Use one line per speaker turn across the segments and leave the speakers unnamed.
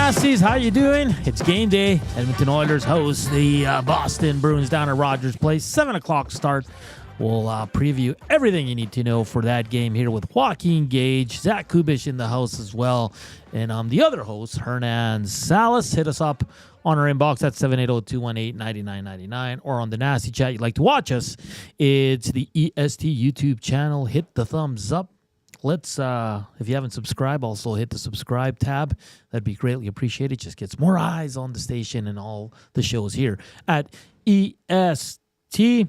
Nasties, how you doing? It's game day. Edmonton Oilers host the Boston Bruins down at Rogers Place. 7 o'clock start. We'll preview everything you need to know for that game here with Joaquin Gage, Zach Kubusch in the house as well. And the other host, Hernan Salas. Hit us up on our inbox at 780-218-9999 or on the Nasty Chat. You'd like to watch us, it's the EST YouTube channel. Hit the thumbs up. Let's, if you haven't subscribed, also hit the subscribe tab. That'd be greatly appreciated. Just gets more eyes on the station and all the shows here at EST.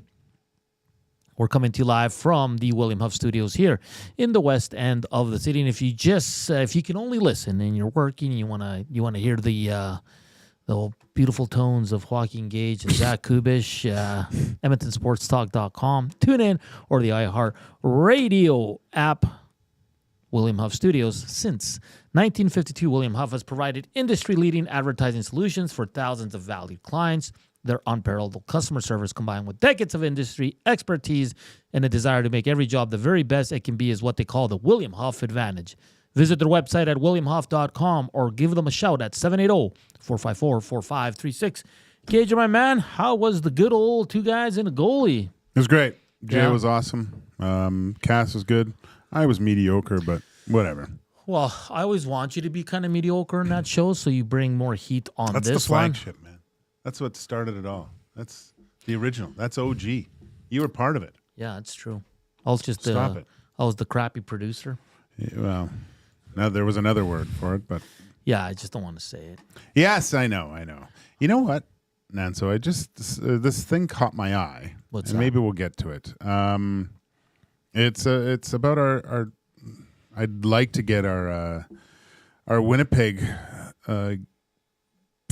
We're coming to you live from the William Huff Studios here in the west end of the city. And if you just, if you can only listen and you're working, you wanna hear the beautiful tones of Joaquin Gage and Zach Kubusch, EdmontonSportsTalk.com. Tune in or the iHeart Radio app. William Huff Studios. Since 1952, William Huff has provided industry-leading advertising solutions for thousands of valued clients. Their unparalleled customer service combined with decades of industry expertise and a desire to make every job the very best it can be is what they call the William Huff advantage. Visit their website at williamhuff.com or give them a shout at 780-454-4536. Gage, my man, how was the good old two guys and a goalie?
It was great. Jay was awesome. Cass was good. I was mediocre, but whatever.
Well, I always want you to be kind of mediocre in that show, so you bring more heat on
That's
this
the flagship, man. That's what started it all. That's the original. That's OG. You were part of it.
Yeah, it's true. I was just
Stop it.
I was the crappy producer.
Yeah, well, now there was another word for it, but
yeah, I just don't want to say it.
Yes, I know. You know what, Nanso? I just this thing caught my eye.
What's
and
that?
Maybe we'll get to it. It's about our. I'd like to get our Winnipeg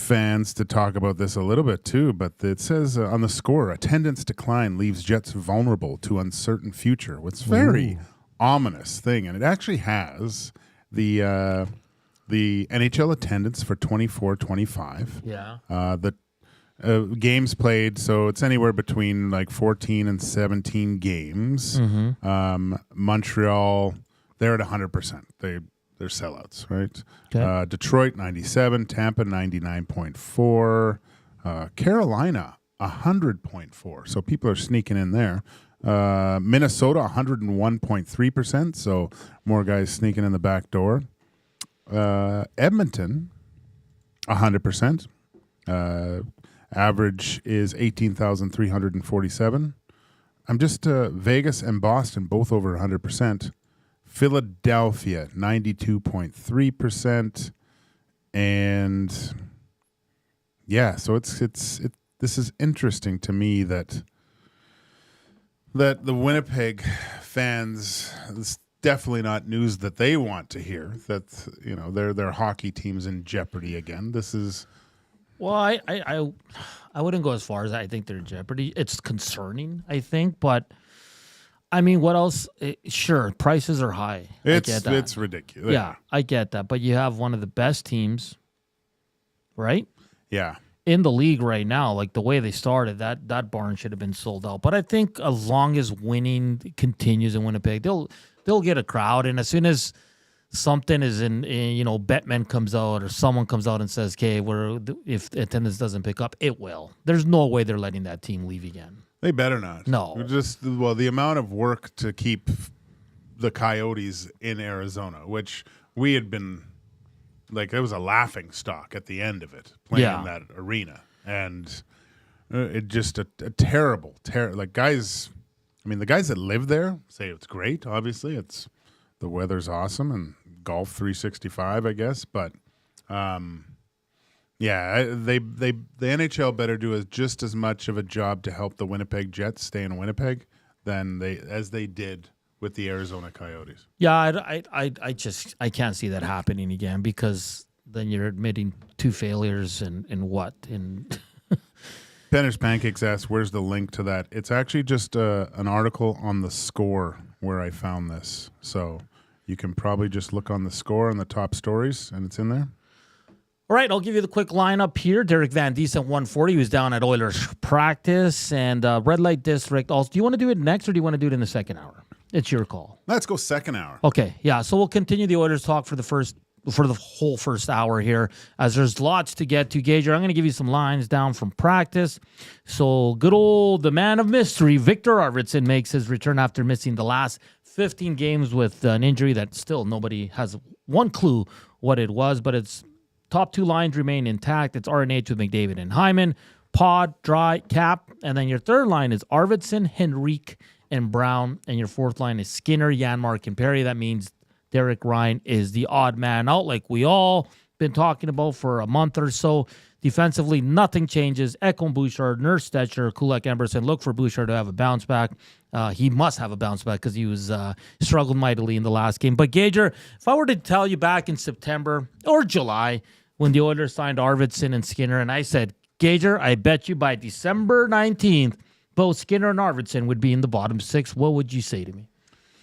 fans to talk about this a little bit too. But it says on the score, attendance decline leaves Jets vulnerable to uncertain future. It's very ominous thing, and it actually has the NHL attendance for 24-25.
Yeah.
The games played, so it's anywhere between like 14 and 17 games.
Mm-hmm.
Montreal, they're at 100%. They're sellouts, right?
Okay.
Detroit 97, Tampa 99.4, Carolina 100.4. So people are sneaking in there. Minnesota 101.3%. So more guys sneaking in the back door. Edmonton 100%. Average is 18,347. I'm just Vegas and Boston both over 100%. Philadelphia 92.3%, and yeah, so it's this is interesting to me that the Winnipeg fans, it's definitely not news that they want to hear, that their hockey team's in jeopardy again. This is.
Well, I wouldn't go as far as I think they're in jeopardy. It's concerning, I think, but I mean, what else? Sure, prices are high.
It's ridiculous.
Yeah, I get that. But you have one of the best teams, right?
Yeah.
In the league right now, like the way they started, that barn should have been sold out. But I think as long as winning continues in Winnipeg, they'll get a crowd, and as soon as something is in Betman comes out or someone comes out and says, "Okay, if attendance doesn't pick up, it will." There's no way they're letting that team leave again.
They better not.
No.
The amount of work to keep the Coyotes in Arizona, which we had been like, it was a laughing stock at the end of it, playing in that arena, and it just a terrible like guys. I mean, the guys that live there say it's great. Obviously, the weather's awesome and golf 365, I guess. But yeah, the NHL better do just as much of a job to help the Winnipeg Jets stay in Winnipeg as they did with the Arizona Coyotes.
Yeah, I can't see that happening again, because then you're admitting two failures and what in.
Penner's Pancakes asks, where's the link to that? It's actually just an article on the score where I found this. So you can probably just look on the score on the top stories, and it's in there.
All right, I'll give you the quick lineup here. Derek Van Diest at 140. He was down at Oilers practice. And Red Light District also. Do you want to do it next, or do you want to do it in the second hour? It's your call.
Let's go second hour.
Okay, yeah. So we'll continue the Oilers talk for the first for the whole first hour here, as there's lots to get to. Gager, I'm going to give you some lines down from practice. So good old the man of mystery, Viktor Arvidsson, makes his return after missing the last 15 games with an injury that still nobody has one clue what it was, but its top two lines remain intact. It's RNH with McDavid and Hyman, Pod, Dry, Cap, and then your third line is Arvidsson, Henrique, and Brown, and your fourth line is Skinner, Janmark, and Perry. That means Derek Ryan is the odd man out, like we all been talking about for a month or so. Defensively, nothing changes. Ekholm, Bouchard, Nurse, Stetcher, Kulak, Emberson. Look for Bouchard to have a bounce back. He must have a bounce back because he was struggled mightily in the last game. But Gager, if I were to tell you back in September or July when the Oilers signed Arvidsson and Skinner, and I said, Gager, I bet you by December 19th, both Skinner and Arvidsson would be in the bottom six, what would you say to me?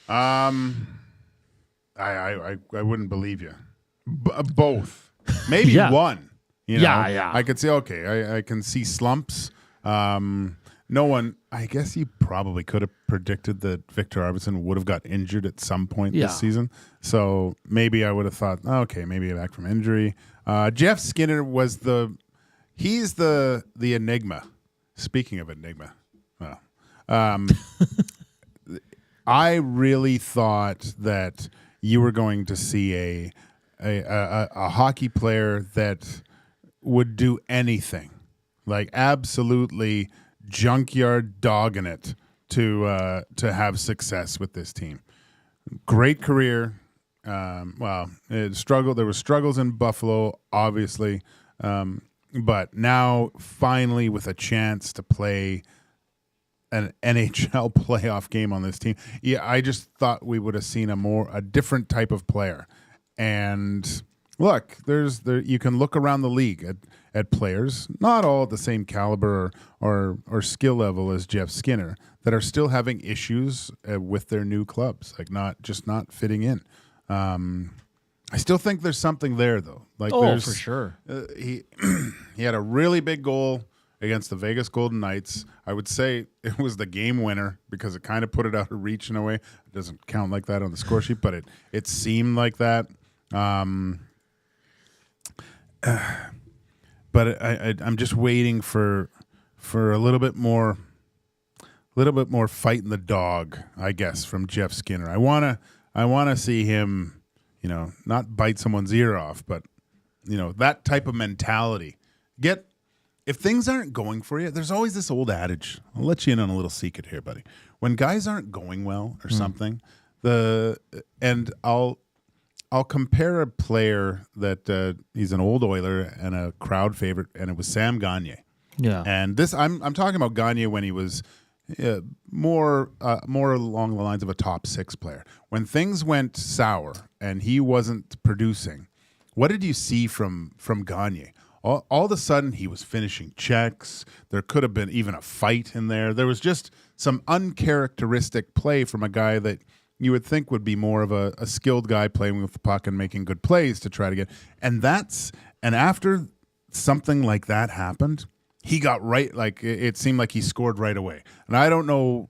I wouldn't believe you. Both, maybe one. You know?
Yeah.
I could say okay. I can see slumps. No one. I guess you probably could have predicted that Viktor Arvidsson would have got injured at some point this season. So maybe I would have thought, okay, maybe back from injury. Jeff Skinner was he's the enigma. Speaking of enigma, well, I really thought that you were going to see a hockey player that would do anything, like absolutely junkyard dogging it to have success with this team. Great career. It struggled. There were struggles in Buffalo, obviously, but now finally with a chance to play an NHL playoff game on this team. Yeah, I just thought we would have seen a different type of player. And look, you can look around the league at players, not all at the same caliber or skill level as Jeff Skinner, that are still having issues with their new clubs, like not fitting in. I still think there's something there, though. Like,
for sure.
He had a really big goal against the Vegas Golden Knights. I would say it was the game winner because it kind of put it out of reach in a way. It doesn't count like that on the score sheet, but it seemed like that. But I'm just waiting for a little bit more fighting the dog, I guess, from Jeff Skinner. I wanna see him, not bite someone's ear off, but that type of mentality. If things aren't going for you, there's always this old adage. I'll let you in on a little secret here, buddy. When guys aren't going well or something, I'll compare a player that he's an old Oiler and a crowd favorite, and it was Sam Gagner.
Yeah.
And this, I'm talking about Gagner when he was more along the lines of a top six player. When things went sour and he wasn't producing, what did you see from Gagner? All of a sudden, he was finishing checks. There could have been even a fight in there. There was just some uncharacteristic play from a guy that you would think would be more of a skilled guy playing with the puck and making good plays to try to get. And after something like that happened, he got right. Like it seemed like he scored right away. And I don't know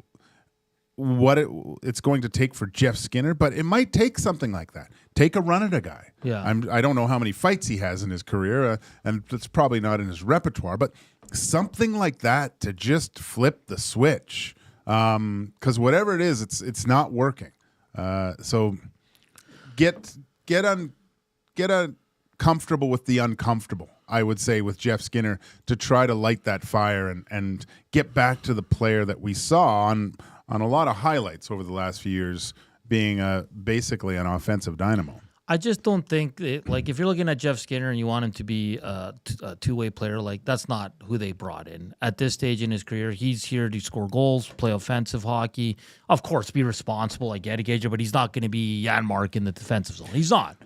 what it's going to take for Jeff Skinner, but it might take something like that. Take a run at a guy.
Yeah.
I don't know how many fights he has in his career, and it's probably not in his repertoire, but something like that to just flip the switch. Because whatever it is, it's not working. So get comfortable with the uncomfortable, I would say, with Jeff Skinner, to try to light that fire and get back to the player that we saw on a lot of highlights over the last few years, being basically an offensive dynamo.
I just don't think if you're looking at Jeff Skinner and you want him to be a two-way player, like that's not who they brought in. At this stage in his career, he's here to score goals, play offensive hockey, of course, be responsible. I get it, Gager, but he's not going to be Janmark in the defensive zone. He's not.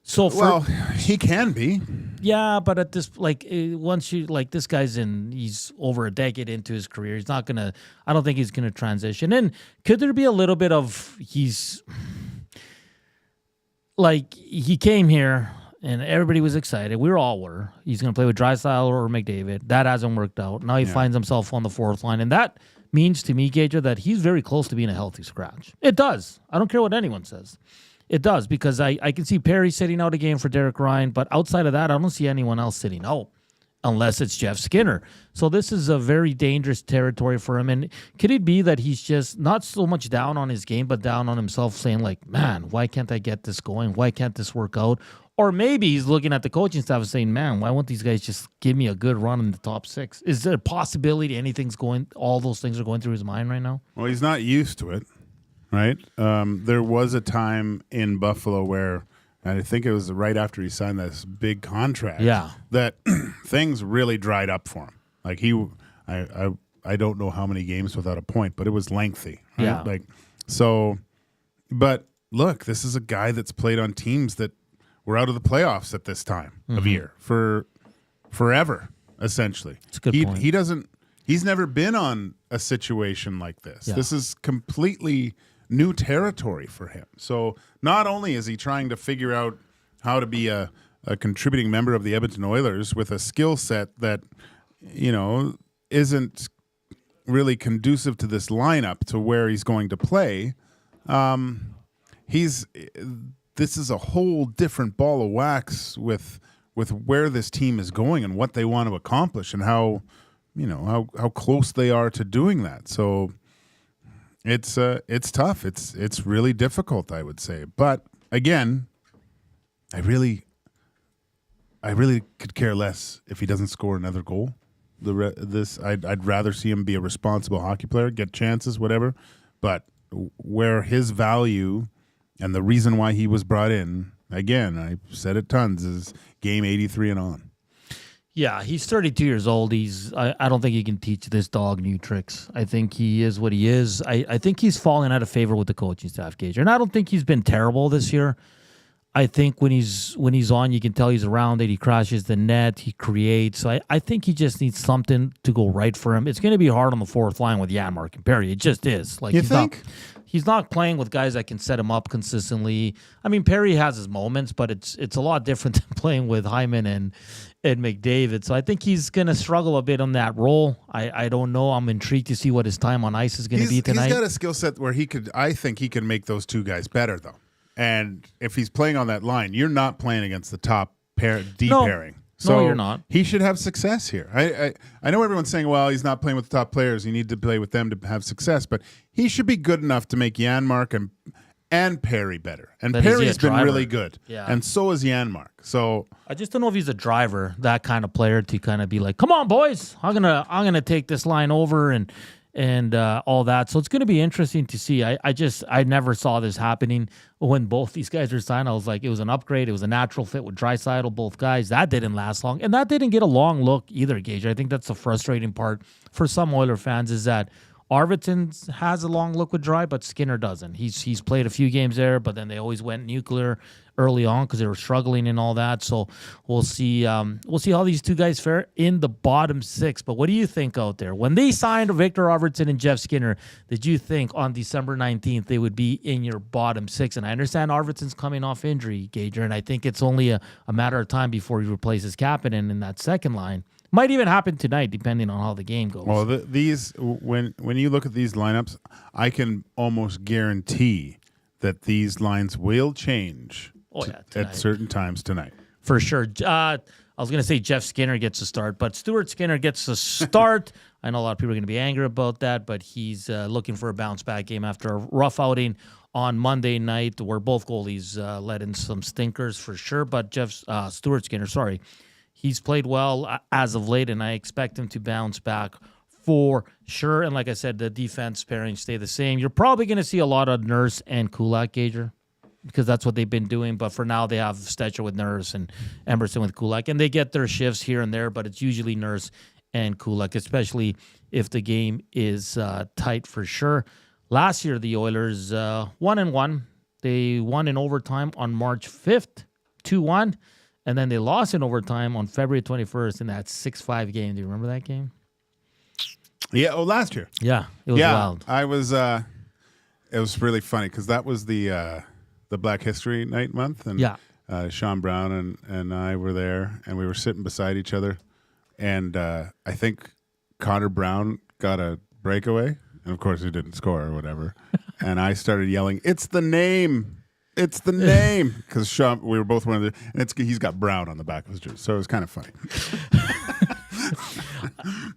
So
he can be.
Yeah, but at this, once you, this guy's he's over a decade into his career. He's not going to, I don't think he's going to transition. And could there be a little bit of, he came here and everybody was excited. We all were. He's going to play with Drysdale or McDavid. That hasn't worked out. Now he finds himself on the fourth line. And that means to me, Gager, that he's very close to being a healthy scratch. It does. I don't care what anyone says. It does, because I can see Perry sitting out a game for Derek Ryan, but outside of that, I don't see anyone else sitting out unless it's Jeff Skinner. So this is a very dangerous territory for him. And could it be that he's just not so much down on his game, but down on himself, saying like, man, why can't I get this going? Why can't this work out? Or maybe he's looking at the coaching staff and saying, man, why won't these guys just give me a good run in the top six? Is there a possibility all those things are going through his mind right now?
Well, he's not used to it, right? There was a time in Buffalo where, and I think it was right after he signed this big contract, that things really dried up for him. Like I don't know how many games without a point, but it was lengthy. Right?
Yeah.
Like, so, but look, this is a guy that's played on teams that were out of the playoffs at this time of year for forever, essentially.
It's a good point.
He's never been on a situation like this.
Yeah.
This is completely new territory for him. So not only is he trying to figure out how to be a contributing member of the Edmonton Oilers with a skill set that, isn't really conducive to this lineup, to where he's going to play, this is a whole different ball of wax with where this team is going and what they want to accomplish and how close they are to doing that. So it's tough. It's really difficult, I would say. But again, I really could care less if he doesn't score another goal. I'd rather see him be a responsible hockey player, get chances, whatever. But where his value and the reason why he was brought in, again, I've said it tons, is game 83 and on.
Yeah, he's 32 years old. I don't think he can teach this dog new tricks. I think he is what he is. I think he's fallen out of favor with the coaching staff, Gager. And I don't think he's been terrible this year. I think when he's on, you can tell he's around it. He crashes the net. He creates. So I think he just needs something to go right for him. It's going to be hard on the fourth line with Janmark and Perry. It just is. Like,
you think?
He's not playing with guys that can set him up consistently. I mean, Perry has his moments, but it's a lot different than playing with Hyman and McDavid. So I think he's going to struggle a bit on that role. I don't know. I'm intrigued to see what his time on ice is going to be tonight.
He's got a skill set where I think he can make those two guys better, though. And if he's playing on that line, you're not playing against the top pairing. So
no, you're not.
He should have success here. I know everyone's saying, well, he's not playing with the top players. You need to play with them to have success. But he should be good enough to make Janmark and Perry better. And Perry's been really good. Yeah. And so is Janmark. So
I just don't know if he's a driver, that kind of player, to kind of be like, come on, boys, I'm gonna take this line over and all that. So it's going to be interesting to see. I never saw this happening when both these guys were signed. I was like, it was an upgrade. It was a natural fit with Draisaitl, both guys. That didn't last long. And that didn't get a long look either, Gage. I think that's the frustrating part for some Oiler fans, is that Arvidsson has a long look with Dry, but Skinner doesn't. He's played a few games there, but then they always went nuclear early on because they were struggling and all that. So we'll see. We'll see how these two guys fare in the bottom six. But what do you think out there? When they signed Viktor Arvidsson and Jeff Skinner, did you think on December 19th they would be in your bottom six? And I understand Arvidsson's coming off injury, Gager, and I think it's only a matter of time before he replaces Kapanen in that second line. Might even happen tonight, depending on how the game goes.
Well, when you look at these lineups, I can almost guarantee that these lines will change at certain times tonight.
For sure. I was going to say Jeff Skinner gets a start, but Stuart Skinner gets a start. I know a lot of people are going to be angry about that, but he's looking for a bounce-back game after a rough outing on Monday night where both goalies let in some stinkers for sure. But Stuart Skinner, he's played well as of late, and I expect him to bounce back for sure. And like I said, the defense pairings stay the same. You're probably going to see a lot of Nurse and Kulak, Gager, because that's what they've been doing. But for now, they have Stetcher with Nurse and Emerson with Kulak. And they get their shifts here and there, but it's usually Nurse and Kulak, especially if the game is tight for sure. Last year, the Oilers 1-1. They won in overtime on March 5th, 2-1. And then they lost in overtime on February 21st in that 6-5 game. Do you remember that game?
Yeah, last year.
Yeah, it was wild.
I was. It was really funny because that was the Black History Night month, and Sean Brown and I were there, and we were sitting beside each other, and I think Connor Brown got a breakaway, and of course he didn't score or whatever, and I started yelling, "It's the name!
It's the name. Because we were both wearing and he's got brown on the back of his jersey, so it was kind of funny.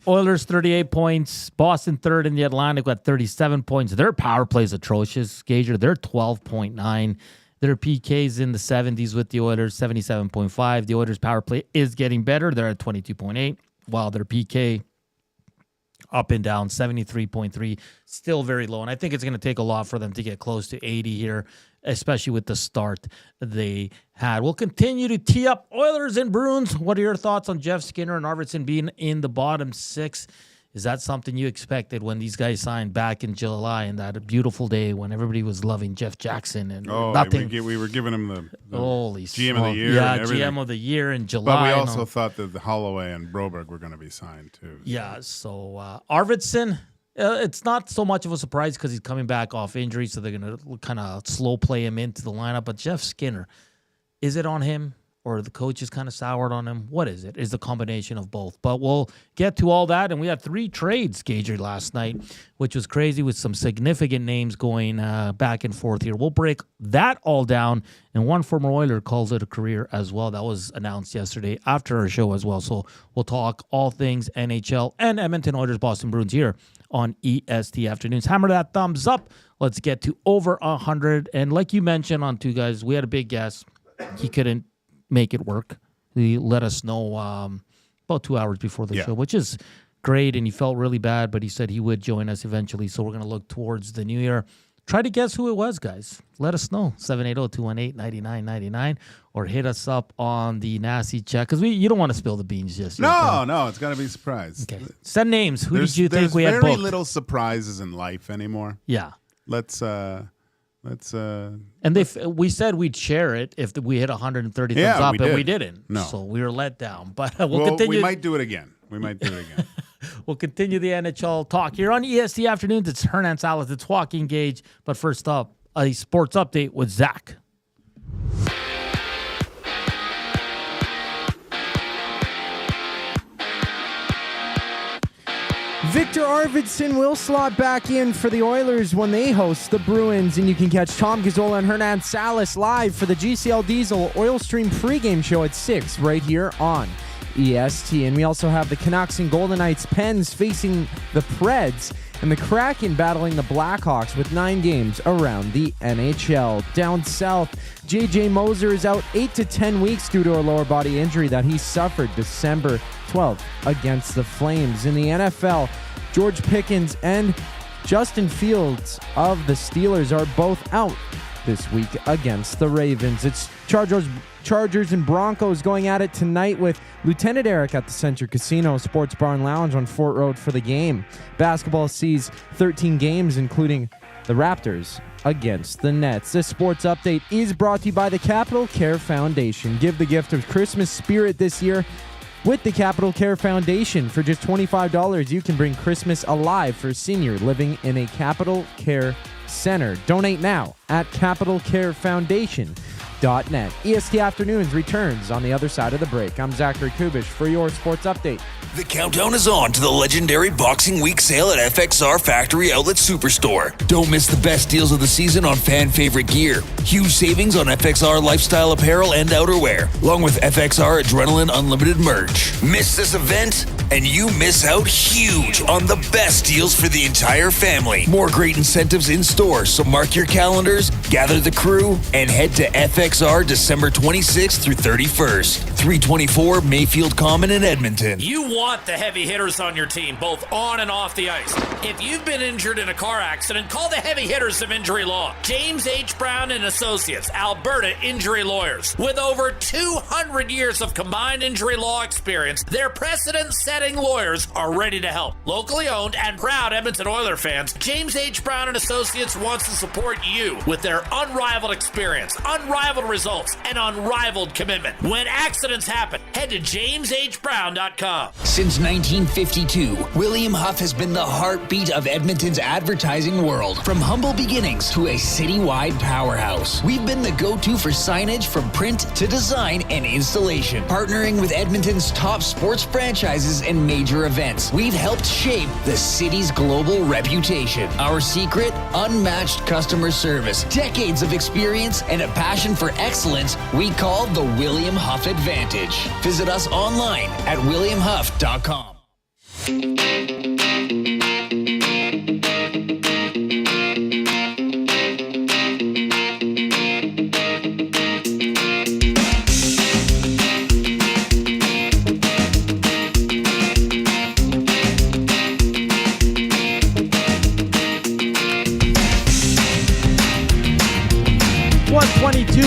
Oilers 38 points. Boston third in the Atlantic with 37 points. Their power play is atrocious. Gager, they're 12.9. Their PK's in the 70s with the Oilers, 77.5. The Oilers' power play is getting better. They're at 22.8, while their PK up and down, 73.3, still very low. And I think it's going to take a lot for them to get close to 80 here, especially with the start they had. We'll continue to tee up Oilers and Bruins. What are your thoughts on Jeff Skinner and Arvidsson being in the bottom six? Is that something you expected when these guys signed back in July and that beautiful day when everybody was loving Jeff Jackson and nothing?
We were giving him the
Holy
GM of the year.
Yeah, GM of the year in July.
But we also thought that the Holloway and Broberg were going to be signed too.
Yeah, so Arvidsson, it's not so much of a surprise because he's coming back off injury, so they're going to kind of slow play him into the lineup. But Jeff Skinner, is it on him? Or the coach is kind of soured on him? What is it? Is the combination of both? But we'll get to all that. And we had 3 trades, Gager, last night, which was crazy with some significant names going back and forth here. We'll break that all down. And one former Oiler calls it a career as well. That was announced yesterday after our show as well. So we'll talk all things NHL and Edmonton Oilers, Boston Bruins here on EST Afternoons. Hammer that thumbs up. Let's get to over 100. And like you mentioned on 2 guys, we had a big guest. He couldn't make it work. He let us know about 2 hours before the show, which is great, and he felt really bad, but he said he would join us eventually, so we're going to look towards the new year. Try to guess who it was, guys. Let us know, 780-218-9999, or hit us up on the nasty chat, because you don't want to spill the beans just yet.
No, it's going to be a surprise.
Okay. Send names. Who did you think we had booked?
There's very little surprises in life anymore.
Yeah.
Let's
and we said we'd share it if we hit 130 thumbs up, and we didn't.
No.
So we were let down. But we'll continue.
We might do it again.
We'll continue the NHL talk here on EST Afternoons. It's Hernan Salas. It's Joaquin Gage. But first up, a sports update with Zach.
Viktor Arvidsson will slot back in for the Oilers when they host the Bruins, and you can catch Tom Gazzola and Hernan Salas live for the GCL Diesel Oil Stream pregame show at 6 right here on EST. And we also have the Canucks and Golden Knights Pens facing the Preds, and the Kraken battling the Blackhawks with 9 games around the NHL. Down south, J.J. Moser is out 8 to 10 weeks due to a lower body injury that he suffered December 12th against the Flames. In the NFL, George Pickens and Justin Fields of the Steelers are both out this week against the Ravens. It's Chargers and Broncos going at it tonight with Lieutenant Eric at the Century Casino Sports Bar and Lounge on Fort Road for the game. Basketball sees 13 games, including the Raptors against the Nets. This sports update is brought to you by the Capital Care Foundation. Give the gift of Christmas spirit this year with the Capital Care Foundation. For just $25, you can bring Christmas alive for a senior living in a Capital Care Center. Donate now at capitalcarefoundation.net. EST Afternoons returns on the other side of the break. I'm Zachary Kubusch for your sports update.
The countdown is on to the legendary Boxing Week sale at FXR Factory Outlet Superstore. Don't miss the best deals of the season on fan favorite gear. Huge savings on FXR lifestyle apparel and outerwear, along with FXR Adrenaline Unlimited merch. Miss this event, and you miss out huge on the best deals for the entire family. More great incentives in store, so mark your calendars, gather the crew, and head to FXR December 26th through 31st. 324 Mayfield Common in Edmonton.
You want the heavy hitters on your team, both on and off the ice. If you've been injured in a car accident, call the heavy hitters of injury law. James H. Brown and Associates, Alberta Injury Lawyers. With over 200 years of combined injury law experience, their precedent-setting lawyers are ready to help. Locally owned and proud Edmonton Oilers fans, James H. Brown and Associates wants to support you with their unrivaled experience, unrivaled results, and unrivaled commitment. When accidents confidence happen. Head to jameshbrown.com.
Since 1952, William Huff has been the heartbeat of Edmonton's advertising world. From humble beginnings to a citywide powerhouse, we've been the go-to for signage from print to design and installation. Partnering with Edmonton's top sports franchises and major events, we've helped shape the city's global reputation. Our secret? Unmatched customer service, decades of experience, and a passion for excellence we call the William Huff Advantage. Visit us online at williamhuff.com.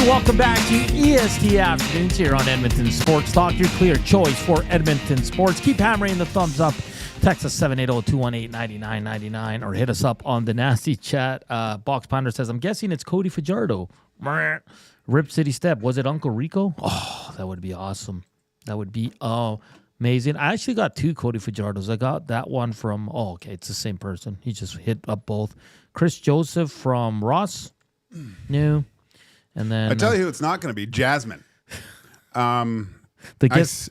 Welcome back to EST Afternoons here on Edmonton Sports Talk, your clear choice for Edmonton sports. Keep hammering the thumbs up. Text us 780-218-9999 or hit us up on the nasty chat. Box Pounder says, I'm guessing it's Cody Fajardo. Rip City Step. Was it Uncle Rico? Oh, that would be awesome. That would be amazing. I actually got two Cody Fajardos. I got that one from, it's the same person. He just hit up both. Chris Joseph from Ross. No. And then
I tell you who it's not going to be, Jasmine. Jasmine's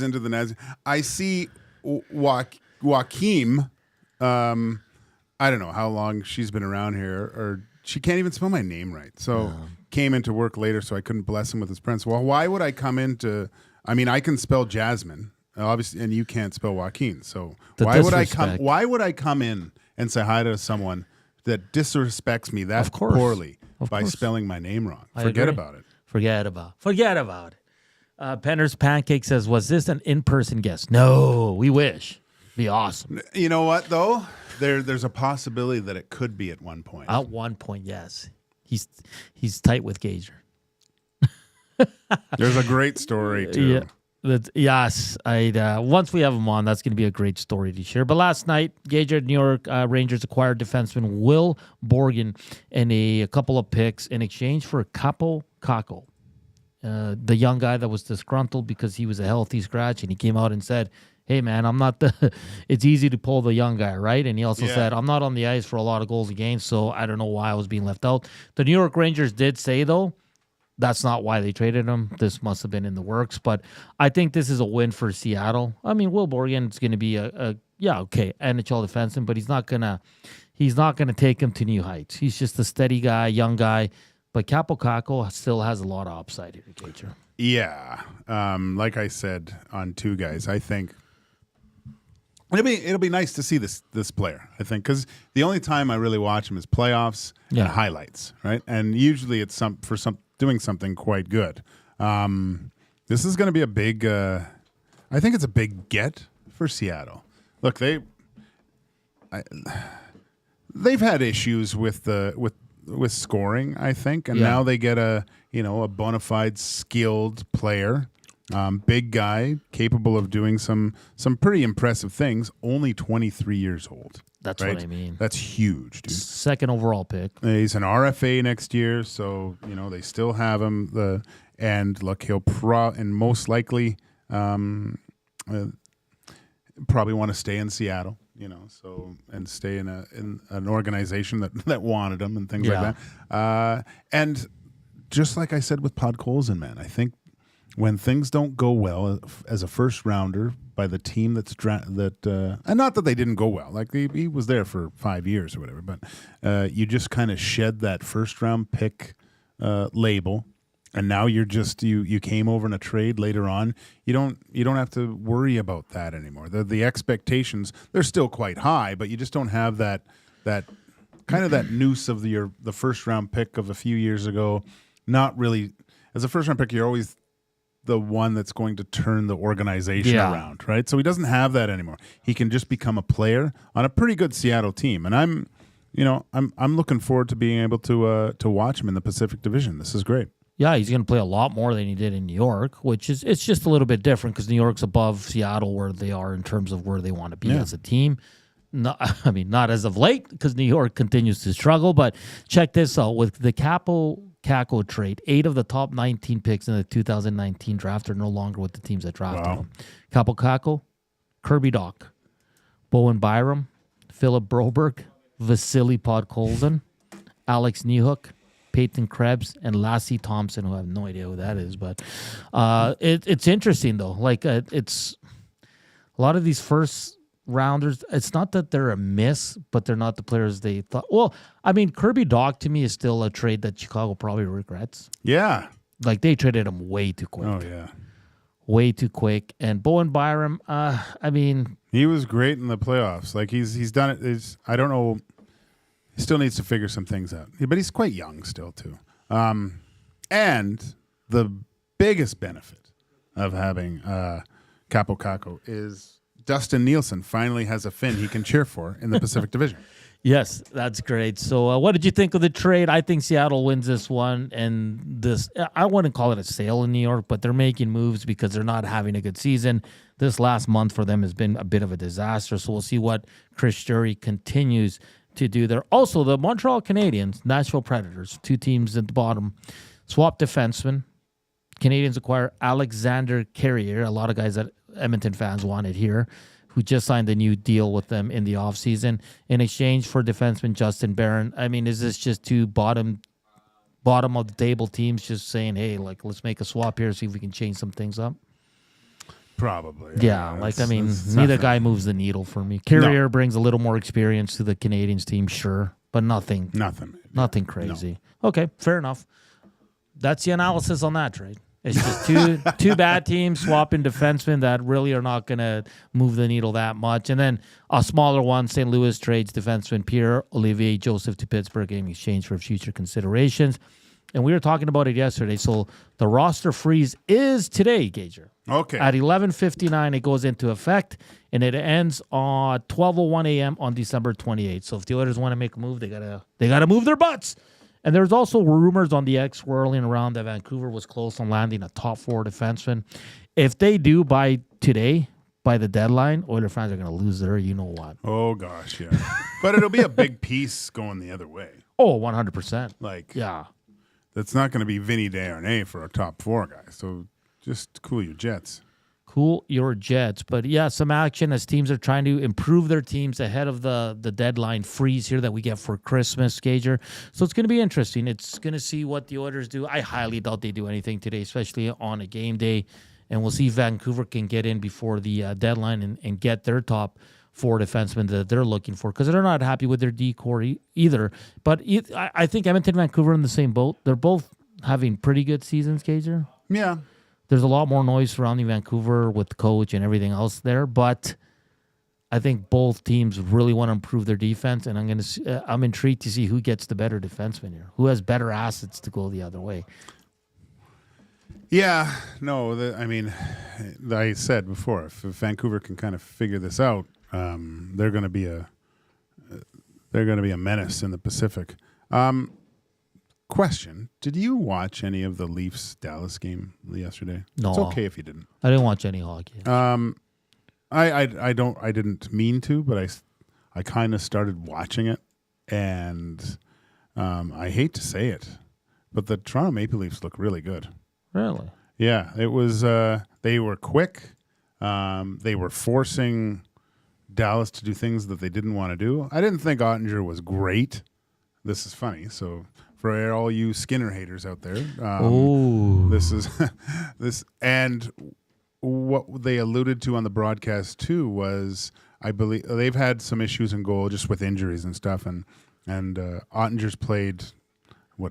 into the Naz. I see Joaquin. I don't know how long she's been around here, or she can't even spell my name right. So came into work later, so I couldn't bless him with his prints. Well, why would I come into? I mean, I can spell Jasmine, obviously, and you can't spell Joaquin. So why would I come? Why would I come in and say hi to someone that disrespects me that poorly? By spelling my name wrong. Forget about it.
Forget about it. Penner's Pancake says, was this an in-person guest? No, we wish. Be awesome.
You know what, though? There's a possibility that it could be at one point.
At one point, yes. He's tight with Gager.
There's a great story, too.
Yeah. Yes, once we have him on, that's going to be a great story to share. But last night, Gager, New York Rangers acquired defenseman Will Borgen and a couple of picks in exchange for Kappo Kakko, the young guy that was disgruntled because he was a healthy scratch, and he came out and said, hey, man, I'm not the – it's easy to pull the young guy, right? And he also said, I'm not on the ice for a lot of goals against, so I don't know why I was being left out. The New York Rangers did say, though, that's not why they traded him. This must have been in the works. But I think this is a win for Seattle. I mean, Will Borgen is going to be NHL defenseman, but he's not gonna take him to new heights. He's just a steady guy, young guy. But Kappo Kakko still has a lot of upside here, Gager.
Yeah. Like I said on Two Guys, I think it'll be nice to see this player, I think, because the only time I really watch him is playoffs and highlights, right? And usually it's doing something quite good. This is going to be a big. I think it's a big get for Seattle. Look, they've had issues with scoring, I think, and now they get a bona fide skilled player, big guy capable of doing some pretty impressive things. Only 23 years old.
That's
right?
what I mean.
That's huge, dude.
Second overall pick.
He's an RFA next year, so they still have him. And look, he'll most likely probably want to stay in Seattle. And stay in an organization that wanted him and things like that. And just like I said with Podkolzin, man, I think when things don't go well as a first rounder by the team and not that they didn't go well, like he was there for 5 years or whatever, but you just kind of shed that first round pick label, and now you're just you came over in a trade later on. You don't have to worry about that anymore. The expectations, they're still quite high, but you just don't have that kind of that noose of the first round pick of a few years ago. Not really. As a first round pick, you're always the one that's going to turn the organization around, right? So he doesn't have that anymore. He can just become a player on a pretty good Seattle team, and I'm looking forward to being able to watch him in the Pacific Division. This is great.
Yeah, he's going to play a lot more than he did in New York, it's just a little bit different because New York's above Seattle where they are in terms of where they want to be as a team. Not as of late because New York continues to struggle. But check this out with the Kappo Kakko trade. 8 of the top 19 picks in the 2019 draft are no longer with the teams that drafted them. Kappo Kakko, Kirby Dach, Bowen Byram, Philip Broberg, Vasily Podkolzin, Alex Newhook, Peyton Krebs, and Lassie Thompson, who I have no idea who that is. But it's interesting, though. Like, it's a lot of these first rounders, it's not that they're a miss, but they're not the players they thought. Well, I mean, Kirby Dach to me is still a trade that Chicago probably regrets.
Yeah.
Like, they traded him way too quick.
Oh, yeah.
Way too quick. And Bowen Byram, I mean,
he was great in the playoffs. Like, he's done it. I don't know. He still needs to figure some things out. But he's quite young still, too. And the biggest benefit of having Kappo Kakko is Dustin Nielsen finally has a Finn he can cheer for in the Pacific Division.
Yes, that's great. So what did you think of the trade? I think Seattle wins this one. And this, I wouldn't call it a sale in New York, but they're making moves because they're not having a good season. This last month for them has been a bit of a disaster. So we'll see what Chris Drury continues to do there. Also, the Montreal Canadiens, Nashville Predators, 2 teams at the bottom, swap defensemen. Canadiens acquire Alexander Carrier, a lot of guys that Edmonton fans wanted here, who just signed a new deal with them in the offseason in exchange for defenseman Justin Barron. I mean, is this just 2 bottom of the table teams just saying, hey, like, let's make a swap here, see if we can change some things up?
Probably.
Yeah, like, I mean, neither guy moves the needle for me. Carrier brings a little more experience to the Canadiens team, sure, but nothing crazy. No. Okay, fair enough. That's the analysis on that trade. It's just two bad teams swapping defensemen that really are not going to move the needle that much. And then a smaller one, St. Louis trades defenseman Pierre-Olivier Joseph to Pittsburgh in exchange for future considerations. And we were talking about it yesterday. So the roster freeze is today, Gager.
Okay.
At 11:59, it goes into effect, and it ends on 12:01 a.m. on December 28th. So if the Oilers want to make a move, they gotta move their butts. And there's also rumors on the X swirling around that Vancouver was close on landing a top 4 defenseman. If they do by today, by the deadline, Oiler fans are going to lose their you-know-what.
Oh, gosh, yeah. But it'll be a big piece going the other way.
Oh, 100%.
Like,
yeah.
That's not going to be Vinny Desharnais for a top 4 guy. So just cool your jets.
Cool your jets. But, yeah, some action as teams are trying to improve their teams ahead of the deadline freeze here that we get for Christmas, Gager. So it's going to be interesting. It's going to see what the Oilers do. I highly doubt they do anything today, especially on a game day. And we'll see if Vancouver can get in before the deadline and get their top 4 defensemen that they're looking for, because they're not happy with their D-core either. But I think Edmonton and Vancouver are in the same boat. They're both having pretty good seasons, Gager.
Yeah.
There's a lot more noise surrounding Vancouver with the coach and everything else there, but I think both teams really want to improve their defense, and I'm intrigued to see who gets the better defenseman here, who has better assets to go the other way.
Yeah, no, I mean, I said before, if Vancouver can kind of figure this out, they're going to be a menace in the Pacific. Question: did you watch any of the Leafs Dallas game yesterday?
No,
it's okay if you didn't.
I didn't watch any hockey.
I didn't mean to, but I kind of started watching it, and I hate to say it, but the Toronto Maple Leafs look really good.
Really?
Yeah, it was. They were quick. They were forcing Dallas to do things that they didn't want to do. I didn't think Ottinger was great. This is funny. So for all you Skinner haters out there, this is this. And what they alluded to on the broadcast too was, I believe they've had some issues in goal just with injuries and stuff. And Ottinger's played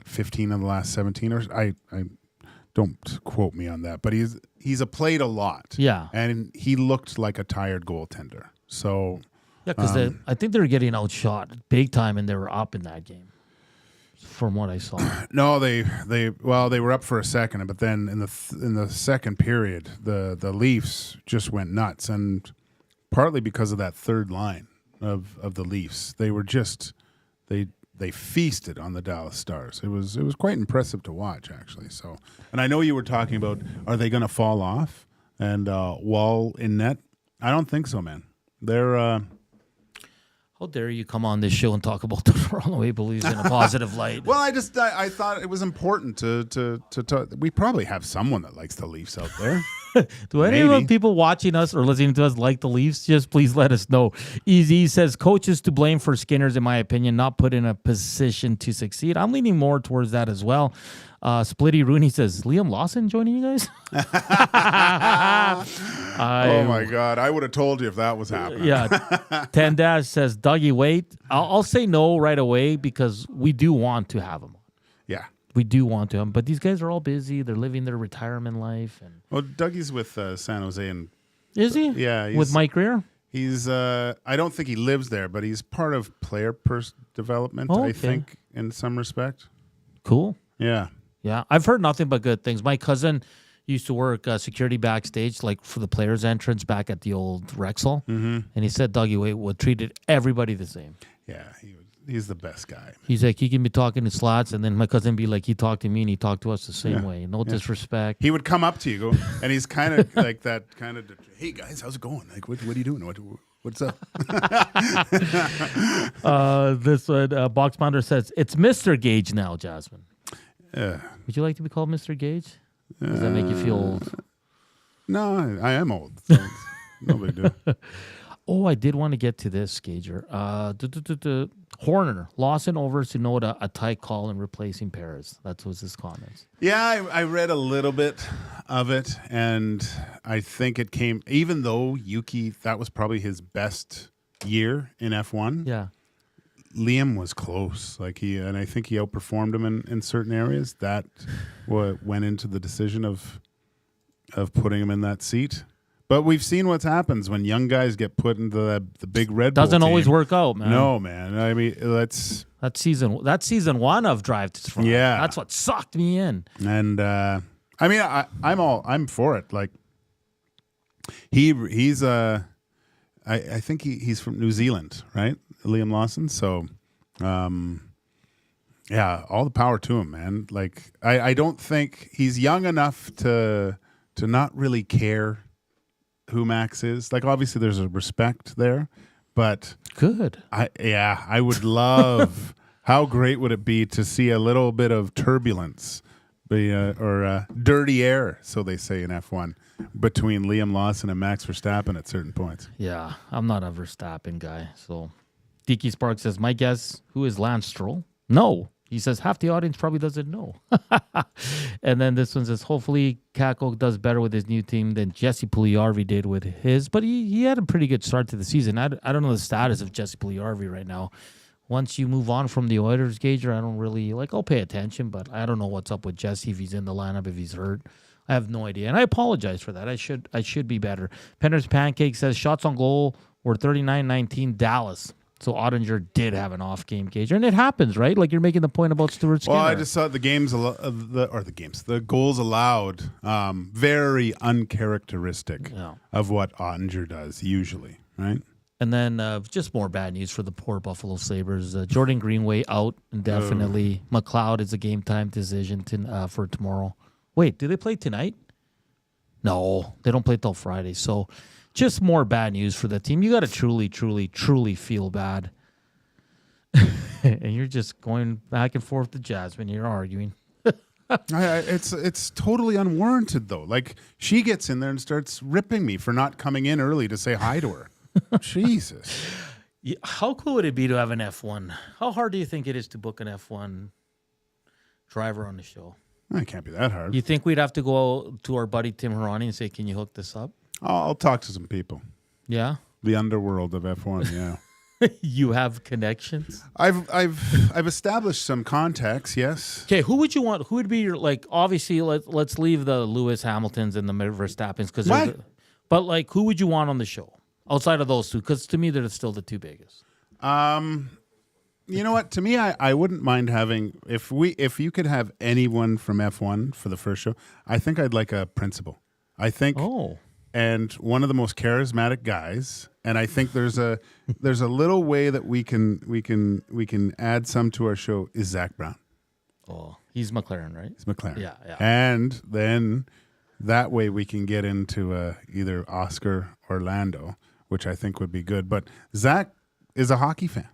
15 of the last 17, or I don't quote me on that, but he's played a lot.
Yeah,
and he looked like a tired goaltender. So
yeah, because I think they were getting outshot big time, and they were up in that game, from what I saw.
No, they were up for a second, but then in the second period, the Leafs just went nuts, and partly because of that third line of the Leafs, they were just they feasted on the Dallas Stars. It was quite impressive to watch, actually. So, and I know you were talking about, are they going to fall off and Wall in net? I don't think so, man. They're
How dare you come on this show and talk about the Toronto Maple Leafs in a positive light?
Well, I thought it was important to talk. We probably have someone that likes the Leafs out there.
Do any of the people watching us or listening to us like the Leafs? Just please let us know. Easy says, coaches to blame for Skinner's, in my opinion, not put in a position to succeed. I'm leaning more towards that as well. Splitty Rooney says, Liam Lawson joining you guys?
Oh, my God. I would have told you if that was happening.
Yeah. 10- says, Dougie, wait. I'll say no right away because we do want to have him.
Yeah.
We do want to have him. But these guys are all busy. They're living their retirement life. And
Well, Dougie's with San Jose. And
is he?
Yeah.
With Mike Greer?
He's, I don't think he lives there, but he's part of player development,
Oh, okay.
I think, in some respect.
Cool.
Yeah.
Yeah, I've heard nothing but good things. My cousin used to work security backstage, like for the players' entrance back at the old Rexall, and he said Dougie Waite treated everybody the same.
Yeah, he's the best guy.
He's like, he can be talking to slots, and then my cousin be like, he talked to me, and he talked to us the same way. No disrespect.
He would come up to you, and he's kind of like that kind of, hey, guys, how's it going? Like, what are you doing? What's up?
This one, Box Pounder says, it's Mr. Gage now, Jasmine. Would you like to be called Mr. Gage? Does that make you feel old?
No, I am old. So no big deal.
Oh, I did want to get to this, Gager. Horner, Lawson over Tsunoda, a tight call and replacing Perez. That was his comments.
Yeah, I read a little bit of it, and I think it came, even though Yuki, that was probably his best year in F1.
Yeah.
Liam was close, and I think he outperformed him in certain areas. That went into the decision of putting him in that seat. But we've seen what happens when young guys get put into the big Red Bull
Doesn't always
team.
work out, man.
No, man. I mean, that's
season one of Drive to Survive.
Yeah.
That's what sucked me in.
And I mean, I'm for it. Like he's I think he's from New Zealand, right? Liam Lawson. So, yeah, all the power to him, man. Like, I don't think he's young enough to not really care who Max is. Like, obviously, there's a respect there, but
Good.
I would love. How great would it be to see a little bit of turbulence, or dirty air, so they say in F1, between Liam Lawson and Max Verstappen at certain points?
Yeah, I'm not a Verstappen guy. So, Deaky Spark says, my guess, who is Lance Stroll? No. He says half the audience probably doesn't know. And then this one says, hopefully Kakko does better with his new team than Jesse Puljujarvi did with his. But he had a pretty good start to the season. I don't know the status of Jesse Puljujarvi right now. Once you move on from the Oilers, Gager, I don't really, I'll pay attention, but I don't know what's up with Jesse, if he's in the lineup, if he's hurt. I have no idea. And I apologize for that. I should be better. Penner's Pancake says, shots on goal were 39-19 Dallas. So Ottinger did have an off game, Gager, and it happens, right? Like you're making the point about Stuart Skinner.
Well, I just saw the goals allowed, very uncharacteristic of what Ottinger does usually, right?
And then just more bad news for the poor Buffalo Sabres. Jordan Greenway out indefinitely. McLeod is a game time decision for tomorrow. Wait, do they play tonight? No, they don't play till Friday. So just more bad news for the team. You got to truly, truly, truly feel bad. And you're just going back and forth to Jasmine. You're arguing.
It's totally unwarranted, though. Like, she gets in there and starts ripping me for not coming in early to say hi to her. Jesus.
Yeah, how cool would it be to have an F1? How hard do you think it is to book an F1 driver on the show?
It can't be that hard.
You think we'd have to go to our buddy Tim Harani and say, can you hook this up?
I'll talk to some people.
Yeah?
The underworld of F1, yeah.
You have connections?
I've established some contacts, yes.
Okay, who would you want? Who would be your, obviously, let's leave the Lewis Hamiltons and the Verstappens. But, who would you want on the show? Outside of those two, because to me, they're still the two biggest.
You know what? To me, I wouldn't mind having, if you could have anyone from F1 for the first show, I think I'd like a principal. I think, and one of the most charismatic guys, and I think there's a little way that we can add some to our show is Zach Brown.
Oh, he's McLaren, right?
He's McLaren.
Yeah.
And then that way we can get into either Oscar or Lando, which I think would be good. But Zach is a hockey fan.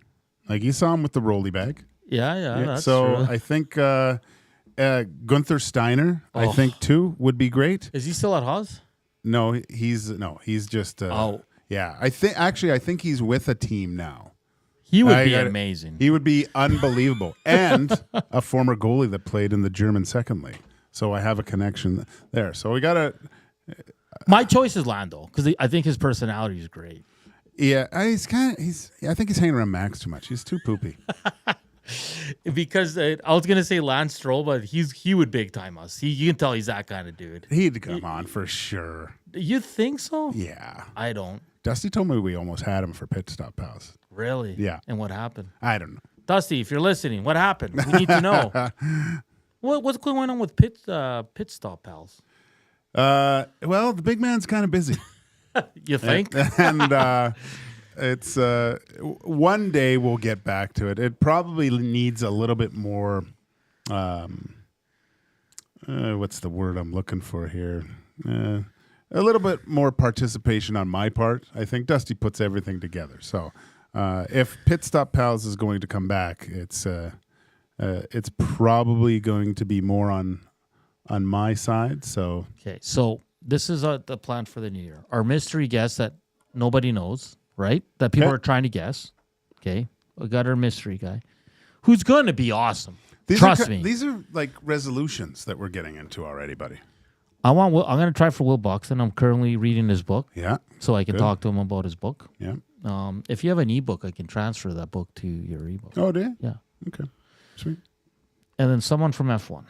Like, you saw him with the rolly bag.
Yeah, that's
so
true.
I think Gunther Steiner, I think too, would be great.
Is he still at Haas?
No, he's just. Yeah, I think he's with a team now.
He would be amazing.
He would be unbelievable, and a former goalie that played in the German Second League. So I have a connection there. So we gotta.
My choice is Lando because I think his personality is great.
Yeah, I think he's hanging around Max too much. He's too poopy.
Because I was gonna say Lance Stroll, but he would big time us. You can tell he's that kind of dude.
He'd come on for sure.
You think so?
Yeah,
I don't.
Dusty told me we almost had him for pit stop pals.
Really?
Yeah.
And what happened?
I don't know.
Dusty, if you're listening, what happened? We need to know. What's going on with pit stop pals?
Well, the big man's kind of busy.
You think?
And it's one day we'll get back to it. It probably needs a little bit more. What's the word I'm looking for here? A little bit more participation on my part. I think Dusty puts everything together. So if Pit Stop Pals is going to come back, it's probably going to be more on my side. So
Okay, so this is the plan for the new year. Our mystery guest that nobody knows, right? That people are trying to guess. Okay, we got our mystery guy, who's going to be awesome. Trust me.
These are like resolutions that we're getting into already, buddy.
I'm going to try for Will Borgen. I'm currently reading his book.
Yeah.
So I can talk to him about his book.
Yeah.
If you have an ebook, I can transfer that book to your ebook.
Oh, do you?
Yeah.
Okay. Sweet.
And then someone from F1.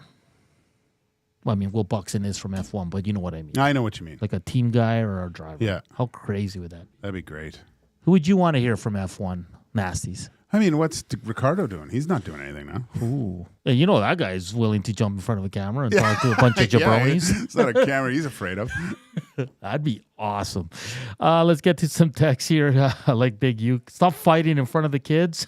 Well, I mean, Will Borgen is from F1, but you know what I mean.
I know what you mean.
Like a team guy or a driver.
Yeah.
How crazy would that be?
That'd be great.
Who would you want to hear from F1 Nasties?
I mean, what's Ricardo doing? He's not doing anything now.
Ooh. And you know that guy is willing to jump in front of a camera and talk to a bunch of jabronis.
Yeah, it's not a camera he's afraid of.
That'd be awesome. Let's get to some text here. Like Big U. Stop fighting in front of the kids.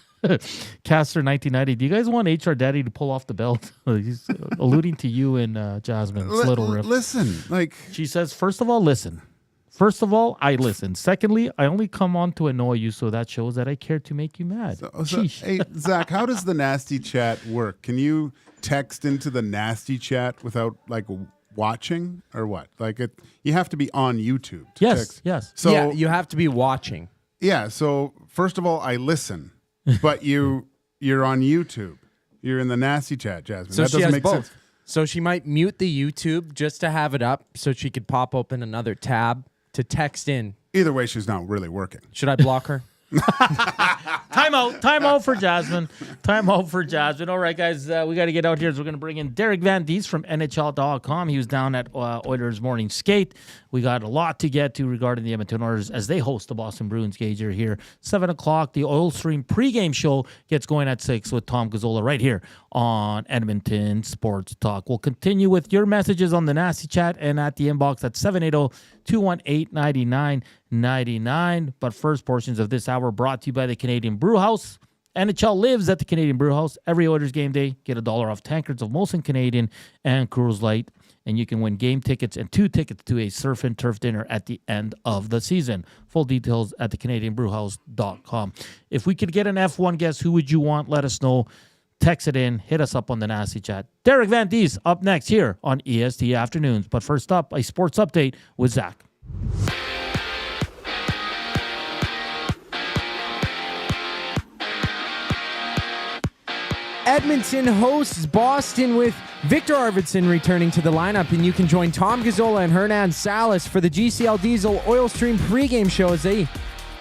Caster 1990. Do you guys want HR Daddy to pull off the belt? He's alluding to you and Jasmine's little riff.
Listen, like
She says, first of all, listen. First of all, I listen. Secondly, I only come on to annoy you, so that shows that I care to make you mad.
Hey, Zach, how does the nasty chat work? Can you text into the nasty chat without like watching or what? Like you have to be on YouTube to text.
Yes.
So
yeah, you have to be watching.
Yeah. So first of all, I listen, but you're on YouTube. You're in the nasty chat, Jasmine.
So
that
she
doesn't
has
make
both.
sense.
So she might mute the YouTube just to have it up so she could pop open another tab to text in.
Either way, she's not really working.
Should I block her?
Time out for Jasmine. Time out for Jasmine. All right, guys, we got to get out here. So we're going to bring in Derek Van Diest from NHL.com. He was down at Oilers Morning Skate. We got a lot to get to regarding the Edmonton Oilers as they host the Boston Bruins. Gager here. 7 o'clock, the Oil Stream pregame show gets going at 6 with Tom Gazzola right here on Edmonton Sports Talk. We'll continue with your messages on the Nasty Chat and at the inbox at 780-218-9999. But first, portions of this hour brought to you by the Canadian Brew House. NHL lives at the Canadian Brew House. Every Oilers game day, get $1 off tankards of Molson Canadian and Coors Light. And you can win game tickets and 2 tickets to a surf and turf dinner at the end of the season. Full details at thecanadianbrewhouse.com. If we could get an F1 guest, who would you want? Let us know. Text it in. Hit us up on the Nasty Chat. Derek Van Diest up next here on EST Afternoons. But first up, a sports update with Zach.
Edmonton hosts Boston with Viktor Arvidsson returning to the lineup, and you can join Tom Gazzola and Hernan Salas for the GCL Diesel Oil Stream pregame show as they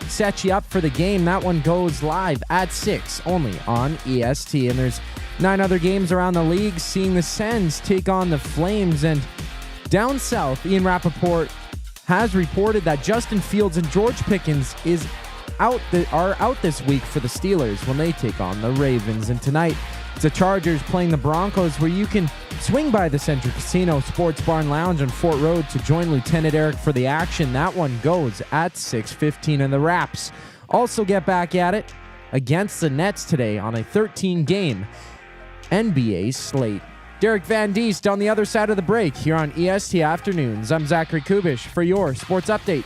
set you up for the game. That one goes live at 6 only on EST, and there's 9 other games around the league seeing the Sens take on the Flames. And down south, Ian Rappaport has reported that Justin Fields and George Pickens are out this week for the Steelers when they take on the Ravens. And tonight, it's the Chargers playing the Broncos, where you can swing by the Century Casino Sports Bar and Lounge on Fort Road to join Lieutenant Eric for the action. That one goes at 6:15, and the Raps also get back at it against the Nets today on a 13-game NBA slate. Derek Van Diest on the other side of the break here on EST Afternoons. I'm Zachary Kubusch for your sports update.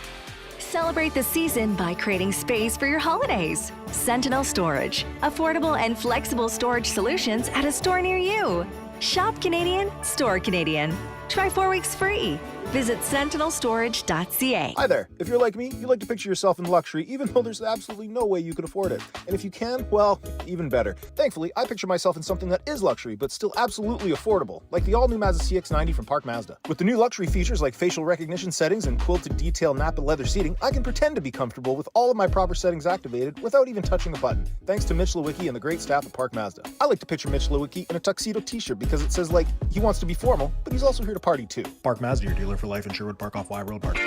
Celebrate the season by creating space for your holidays. Sentinel Storage. Affordable and flexible storage solutions at a store near you. Shop Canadian, store Canadian. Try 4 weeks free. Visit sentinelstorage.ca.
Hi there. If you're like me, you like to picture yourself in luxury even though there's absolutely no way you could afford it. And if you can, well, even better. Thankfully, I picture myself in something that is luxury but still absolutely affordable, like the all-new Mazda CX-90 from Park Mazda. With the new luxury features like facial recognition settings and quilted detail Napa leather seating, I can pretend to be comfortable with all of my proper settings activated without even touching a button, thanks to Mitch Lewicki and the great staff at Park Mazda. I like to picture Mitch Lewicki in a tuxedo t-shirt because it says, like, he wants to be formal, but he's also here to party too.
Park Mazda, your dealer for life in Sherwood Park off Y Road Park.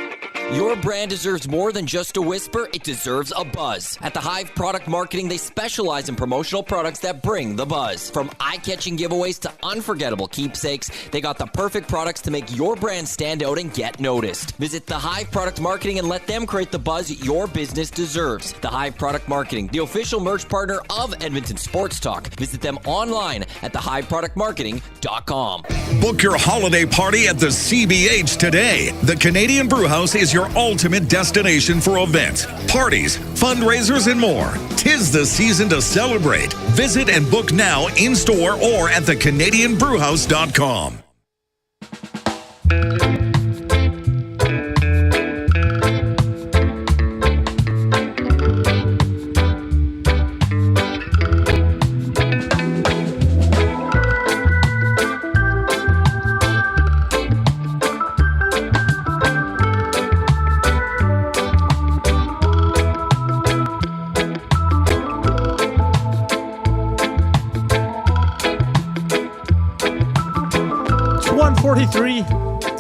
Your brand deserves more than just a whisper, it deserves a buzz. At the Hive Product Marketing, they specialize in promotional products that bring the buzz. From eye-catching giveaways to unforgettable keepsakes, they got the perfect products to make your brand stand out and get noticed. Visit the Hive Product Marketing and let them create the buzz your business deserves. The Hive Product Marketing, the official merch partner of Edmonton Sports Talk. Visit them online at thehiveproductmarketing.com.
Book your holiday party at the CBH today. The Canadian Brewhouse is your ultimate destination for events, parties, fundraisers, and more. 'Tis the season to celebrate. Visit and book now in-store or at thecanadianbrewhouse.com.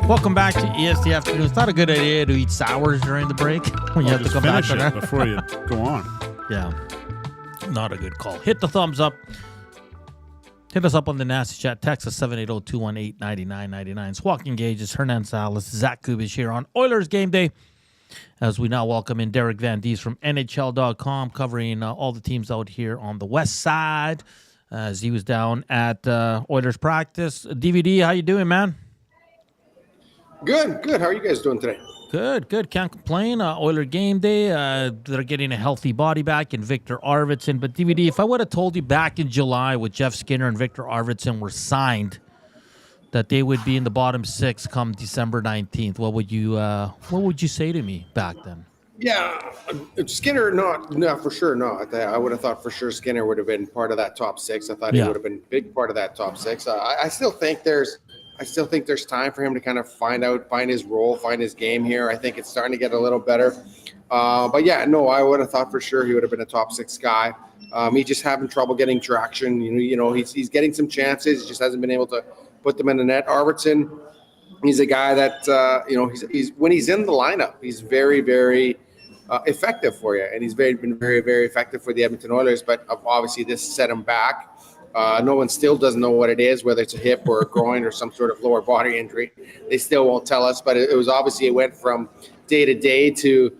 Welcome back to EST Afternoon. It's not a good idea to eat sours during the break when you have to come back on that
before you go on.
Yeah, not a good call. Hit the thumbs up. Hit us up on the Nasty Chat. Text us 780-218-9999. It's Joaquin Gage. It's Hernan Salas. Zach Kubusch here on Oilers Game Day. As we now welcome in Derek Van Diest from NHL.com, covering all the teams out here on the west side. As he was down at Oilers practice. DVD, how you doing, man?
Good. How are you guys doing today?
Good. Can't complain. Oiler Game Day. They're getting a healthy body back in Viktor Arvidsson. But DVD, if I would have told you back in July with Jeff Skinner and Viktor Arvidsson were signed that they would be in the bottom six come December 19th, what would you say to me back then?
Yeah, Skinner, no, for sure not. I would have thought for sure Skinner would have been part of that top six. I thought he would have been a big part of that top six. I still think there's time for him to kind of find his role, find his game here. I think it's starting to get a little better. But yeah, no, I would have thought for sure he would have been a top six guy. He's just having trouble getting traction. You know, he's getting some chances. He just hasn't been able to put them in the net. Arvidsson, he's a guy that he's when he's in the lineup, he's very, very effective for you, and he's been very, very effective for the Edmonton Oilers. But obviously, this set him back. No one still doesn't know what it is, whether it's a hip or a groin or some sort of lower body injury. They still won't tell us, but it was obviously it went from day to day to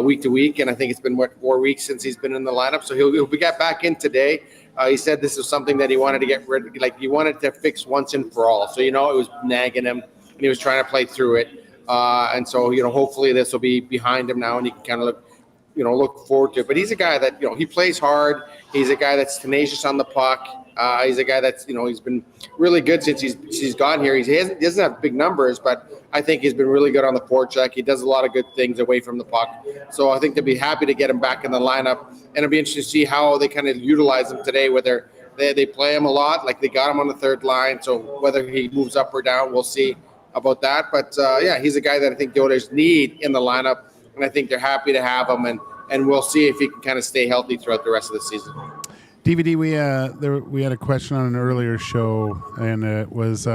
week to week, and I think it's been 4 weeks since he's been in the lineup. So he'll be got back in today. He said this was something that he wanted to get rid of, like he wanted to fix once and for all. So it was nagging him, and he was trying to play through it. And so hopefully this will be behind him now, and he can kind of look forward to it. But he's a guy that he plays hard. He's a guy that's tenacious on the puck. He's a guy that's he's been really good since he's gone here. He doesn't have big numbers, but I think he's been really good on the forecheck. He does a lot of good things away from the puck. So I think they'll be happy to get him back in the lineup, and it'll be interesting to see how they kind of utilize him today. Whether they play him a lot, like they got him on the third line. So whether he moves up or down, we'll see about that. But yeah, he's a guy that I think the Oilers need in the lineup, and I think they're happy to have him, and we'll see if he can kind of stay healthy throughout the rest of the season.
DVD, we had a question on an earlier show, and it was,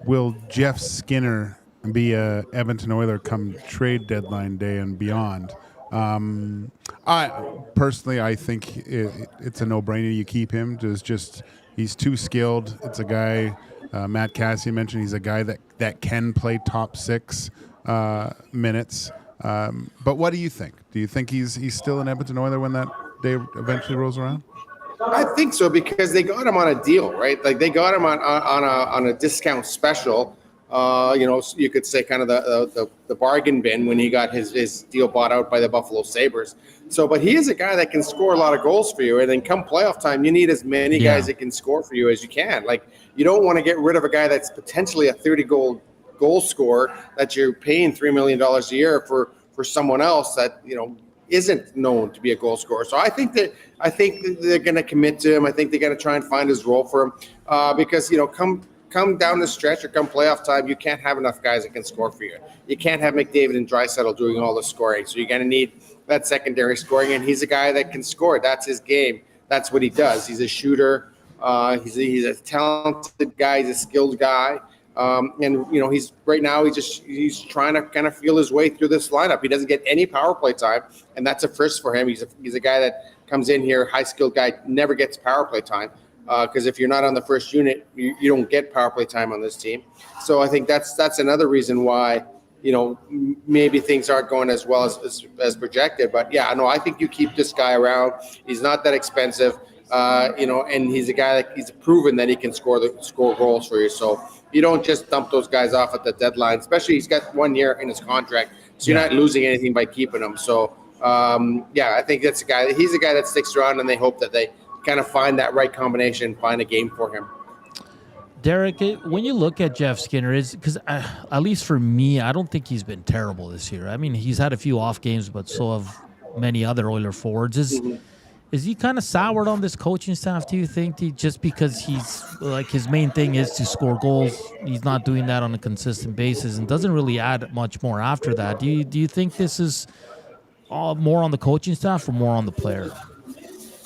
will Jeff Skinner be a Edmonton Oiler come trade deadline day and beyond? I think it's a no-brainer. You keep him. He's too skilled. It's a guy. Matt Cassidy mentioned he's a guy that can play top six minutes. But what do you think? Do you think he's still an Edmonton Oiler when that day eventually rolls around?
I think so, because they got him on a deal, right? Like they got him on a discount special. You could say kind of the bargain bin when he got his deal bought out by the Buffalo Sabres. So, but he is a guy that can score a lot of goals for you. And then come playoff time, you need as many guys that can score for you as you can. Like, you don't want to get rid of a guy that's potentially a 30-goal scorer that you're paying $3 million a year for someone else that, isn't known to be a goal scorer. So I think they're going to commit to him. I think they're going to try and find his role for him because, come down the stretch or come playoff time, you can't have enough guys that can score for you. You can't have McDavid and Draisaitl doing all the scoring. So you're going to need that secondary scoring, and he's a guy that can score. That's his game. That's what he does. He's a shooter. He's a talented guy. He's a skilled guy. He's right now he's trying to kind of feel his way through this lineup. He doesn't get any power play time, and that's a first for him. He's a guy that comes in here, high skilled guy, never gets power play time. Because if you're not on the first unit, you don't get power play time on this team. So I think that's another reason why, maybe things aren't going as well as projected. But yeah, no, I think you keep this guy around. He's not that expensive, and he's a guy that he's proven that he can score goals for you. So you don't just dump those guys off at the deadline, especially he's got 1 year in his contract. So you're not losing anything by keeping him. So I think that's a guy. He's a guy that sticks around, and they hope that they kind of find that right combination, find a game for him.
Derek, when you look at Jeff Skinner, because at least for me, I don't think he's been terrible this year. I mean, he's had a few off games, but so have many other Oiler forwards. Is he kind of soured on this coaching staff, do you think? Just because he's like his main thing is to score goals, he's not doing that on a consistent basis and doesn't really add much more after that. Do you think this is more on the coaching staff or more on the player?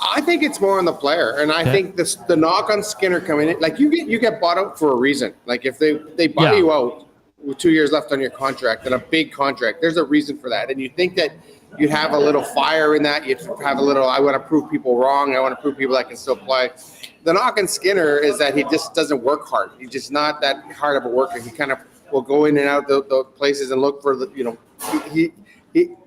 I think it's more on the player, and I think the knock on Skinner coming in, like you get bought out for a reason. Like if they buy you out with 2 years left on your contract and a big contract, there's a reason for that. And you think that you have a little fire in that. You have a little, I want to prove people wrong. I want to prove people that can still play. The knock on Skinner is that he just doesn't work hard. He's just not that hard of a worker. He kind of will go in and out the places and look for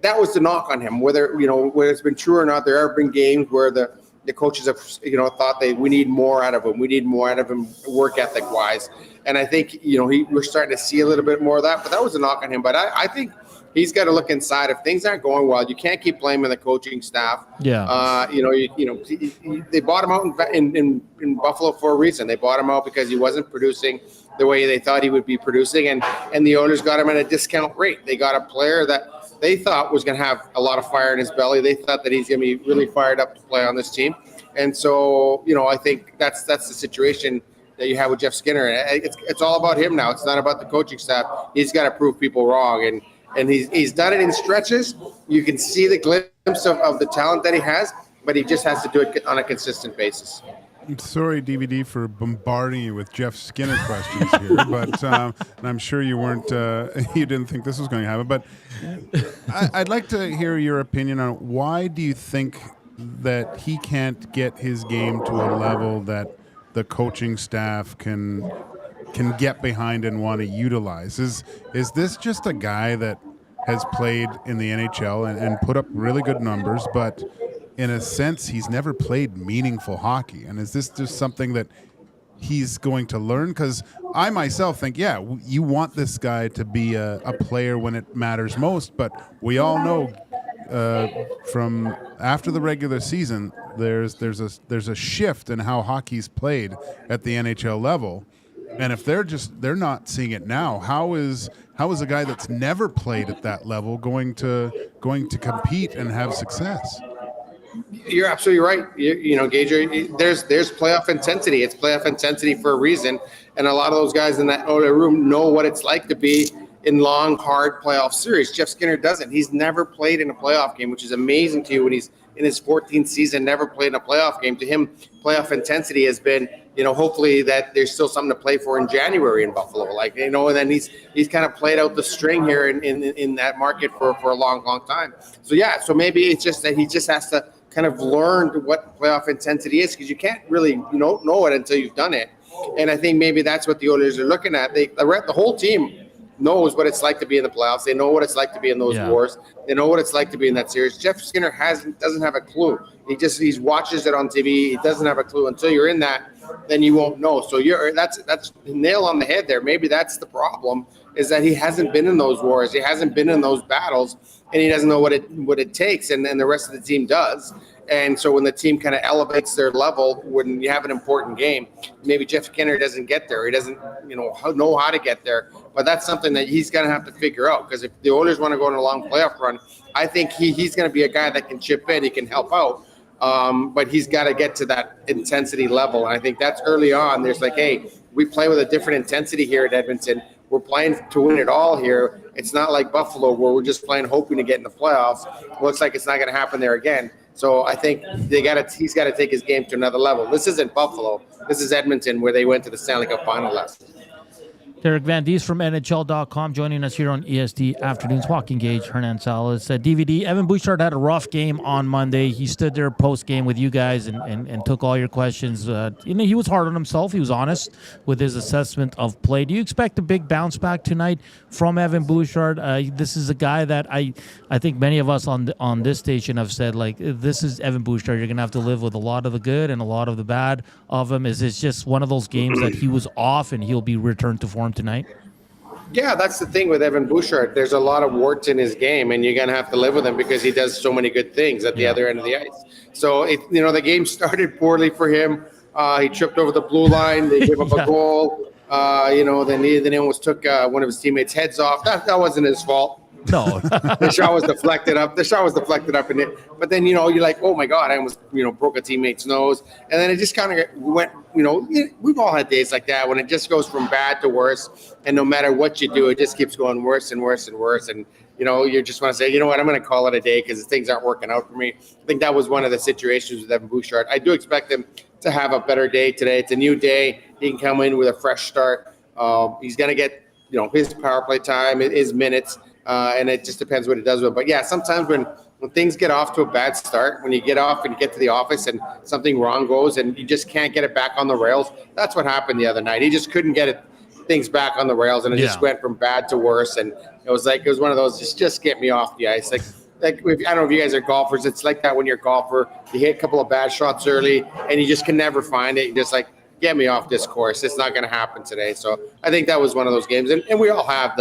that was the knock on him. Whether it's been true or not, there have been games where the coaches have thought we need more out of him. We need more out of him work ethic wise. And I think we're starting to see a little bit more of that. But that was a knock on him. But I think he's got to look inside. If things aren't going well, you can't keep blaming the coaching staff. Yeah. They bought him out in Buffalo for a reason. They bought him out because he wasn't producing the way they thought he would be producing, and the owners got him at a discount rate. They got a player that they thought was going to have a lot of fire in his belly. They thought that he's going to be really fired up to play on this team. And so, I think that's the situation that you have with Jeff Skinner. It's all about him now. It's not about the coaching staff. He's got to prove people wrong. And he's done it in stretches. You can see the glimpse of the talent that he has, but he just has to do it on a consistent basis.
I'm sorry, DVD, for bombarding you with Jeff Skinner questions here, but and I'm sure you weren't, you didn't think this was going to happen. But I'd like to hear your opinion on why do you think that he can't get his game to a level that the coaching staff can get behind and want to utilize? Is this just a guy that has played in the NHL and put up really good numbers, but in a sense, he's never played meaningful hockey? And is this just something that he's going to learn? Because I myself think, you want this guy to be a player when it matters most, but we all know from after the regular season, there's a shift in how hockey's played at the NHL level. And if they're not seeing it now, how is a guy that's never played at that level going to compete and have success?
You're absolutely right. Gager, there's playoff intensity. It's playoff intensity for a reason. And a lot of those guys in that other room know what it's like to be in long, hard playoff series. Jeff Skinner doesn't. He's never played in a playoff game, which is amazing to you when he's in his 14th season, never played in a playoff game. To him, playoff intensity has been, hopefully that there's still something to play for in January in Buffalo. And then he's kind of played out the string here in that market for a long, long time. So maybe it's just that he just has to kind of learn what playoff intensity is, because you can't really know it until you've done it. And I think maybe that's what the Oilers are looking at. The whole team knows what it's like to be in the playoffs. They know what it's like to be in those wars. They know what it's like to be in that series. Jeff Skinner doesn't have a clue. He watches it on TV. He doesn't have a clue until you're in that. then you won't know. So that's nail on the head there. Maybe that's the problem, is that he hasn't been in those wars, he hasn't been in those battles, and he doesn't know what it takes, and the rest of the team does. And so when the team kind of elevates their level, when you have an important game, maybe Jeff Skinner doesn't get there. He doesn't, know how to get there. But that's something that he's going to have to figure out, because if the Oilers want to go on a long playoff run, I think he's going to be a guy that can chip in, he can help out. But he's got to get to that intensity level. And I think that's early on. There's like, hey, we play with a different intensity here at Edmonton. We're playing to win it all here. It's not like Buffalo where we're just playing hoping to get in the playoffs. Looks like it's not going to happen there again. So I think he's got to take his game to another level. This isn't Buffalo. This is Edmonton, where they went to the Stanley Cup final last year.
Derek Van Diest from NHL.com joining us here on EST Afternoons. Joaquin Gage, Hernan Salas. DVD, Evan Bouchard had a rough game on Monday. He stood there post-game with you guys and took all your questions. He was hard on himself. He was honest with his assessment of play. Do you expect a big bounce back tonight from Evan Bouchard? This is a guy that I think many of us on this station have said, like, this is Evan Bouchard. You're going to have to live with a lot of the good and a lot of the bad of him. Is it just one of those games that he was off and he'll be returned to form tonight?
Yeah, that's the thing with Evan Bouchard. There's a lot of warts in his game, and you're going to have to live with him because he does so many good things at the other end of the ice. So, the game started poorly for him. He tripped over the blue line. They gave up a goal. Then he almost took one of his teammates' heads off. That wasn't his fault.
No.
The shot was deflected up. In it. But then, you're like, oh my God, I almost, broke a teammate's nose. And then it just kind of went, we've all had days like that when it just goes from bad to worse. And no matter what you do, it just keeps going worse and worse and worse. And, you just want to say, you know what, I'm going to call it a day because things aren't working out for me. I think that was one of the situations with Evan Bouchard. I do expect him to have a better day today. It's a new day. He can come in with a fresh start. He's going to get, his power play time, his minutes. And it just depends what it does with him. But yeah, sometimes when things get off to a bad start, when you get off and you get to the office and something wrong goes and you just can't get it back on the rails, that's what happened the other night. He just couldn't get things back on the rails, and it just went from bad to worse. And it was one of those, just get me off the ice. Like I don't know if you guys are golfers. It's like that when you're a golfer. You hit a couple of bad shots early and you just can never find it. You're just like, get me off this course. It's not going to happen today. So I think that was one of those games. And we all have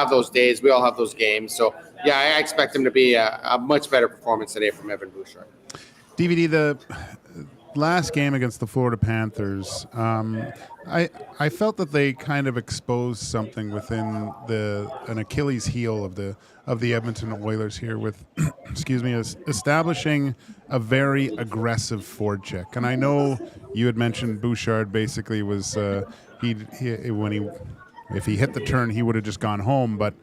those days. We all have those games. So, yeah, I expect him to be a much better performance today from Evan Bouchard.
DVD, the last game against the Florida Panthers, I felt that they kind of exposed something within an Achilles heel of the Edmonton Oilers here with, establishing a very aggressive forecheck. And I know you had mentioned Bouchard basically was if he hit the turn, he would have just gone home. But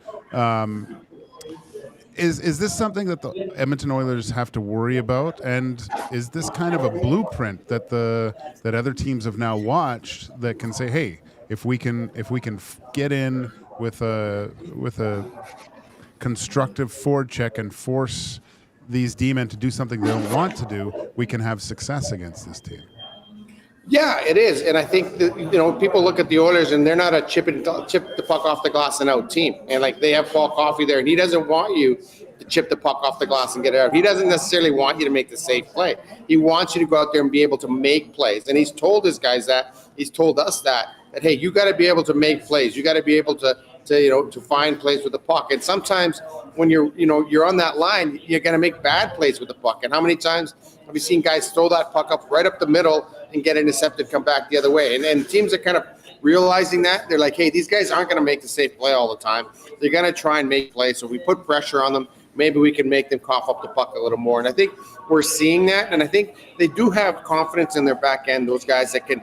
is this something that the Edmonton Oilers have to worry about? And is this kind of a blueprint that that other teams have now watched that can say, hey, if we can get in with a constructive forecheck and force these D-men to do something they don't want to do, we can have success against this team?
Yeah, it is. And I think that, people look at the Oilers and they're not a chip the puck off the glass and out team. And like they have Paul Coffey there and he doesn't want you to chip the puck off the glass and get it out. He doesn't necessarily want you to make the safe play. He wants you to go out there and be able to make plays. And he's told his guys that. He's told us that hey, you got to be able to make plays. You got to be able to find plays with the puck. And sometimes when you're on that line, you're going to make bad plays with the puck. And how many times have you seen guys throw that puck up right up the middle and get intercepted, come back the other way? And teams are kind of realizing that. They're like, hey, these guys aren't going to make the safe play all the time. They're going to try and make plays. So if we put pressure on them, maybe we can make them cough up the puck a little more. And I think we're seeing that. And I think they do have confidence in their back end, those guys that can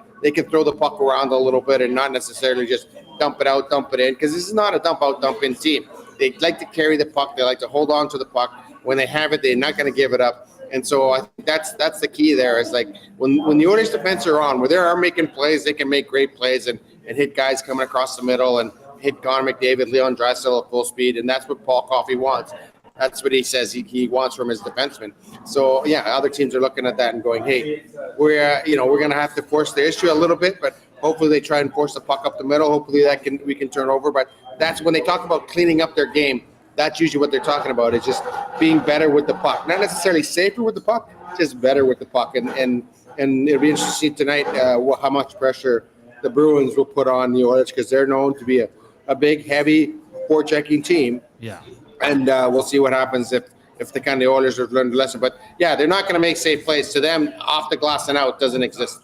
throw the puck around a little bit and not necessarily just dump it out, dump it in, because this is not a dump out, dump in team. They like to carry the puck. They like to hold on to the puck. When they have it, they're not going to give it up. And so I think that's the key there is like when the Oilers defense are on, where they are making plays, they can make great plays and hit guys coming across the middle and hit Connor McDavid, Leon Draisaitl at full speed. And that's what Paul Coffey wants. That's what he says he wants from his defenseman. So, yeah, other teams are looking at that and going, hey, we're going to have to force the issue a little bit, but hopefully they try and force the puck up the middle. Hopefully we can turn over. But that's when they talk about cleaning up their game. That's usually what they're talking about, is just being better with the puck. Not necessarily safer with the puck, just better with the puck. And and it'll be interesting to see tonight how much pressure the Bruins will put on the Oilers, because they're known to be a big, heavy, forechecking team.
Yeah.
And we'll see what happens if the kind of Oilers have learned a lesson. But, yeah, they're not going to make safe plays. To them, off the glass and out doesn't exist.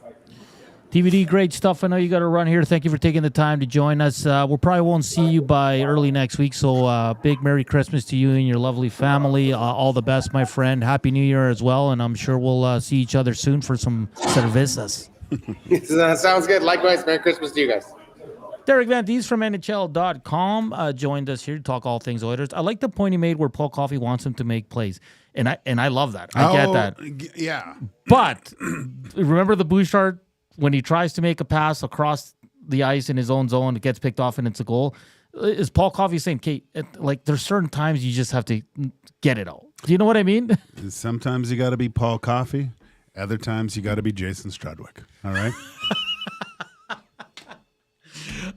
DVD, great stuff. I know you got to run here. Thank you for taking the time to join us. We probably won't see you by early next week, so big Merry Christmas to you and your lovely family. All the best, my friend. Happy New Year as well, and I'm sure we'll see each other soon for some cervezas.
Sounds good. Likewise, Merry Christmas to you guys.
Derek Van Diest from NHL.com joined us here to talk all things Oilers. I like the point he made where Paul Coffey wants him to make plays, and I love that. I get that.
Yeah.
But remember the Bouchard, when he tries to make a pass across the ice in his own zone, it gets picked off and it's a goal. Is Paul Coffey saying, Kate, like there's certain times you just have to get it out. Do you know what I mean?
Sometimes you got to be Paul Coffey. Other times you got to be Jason Strudwick. All right.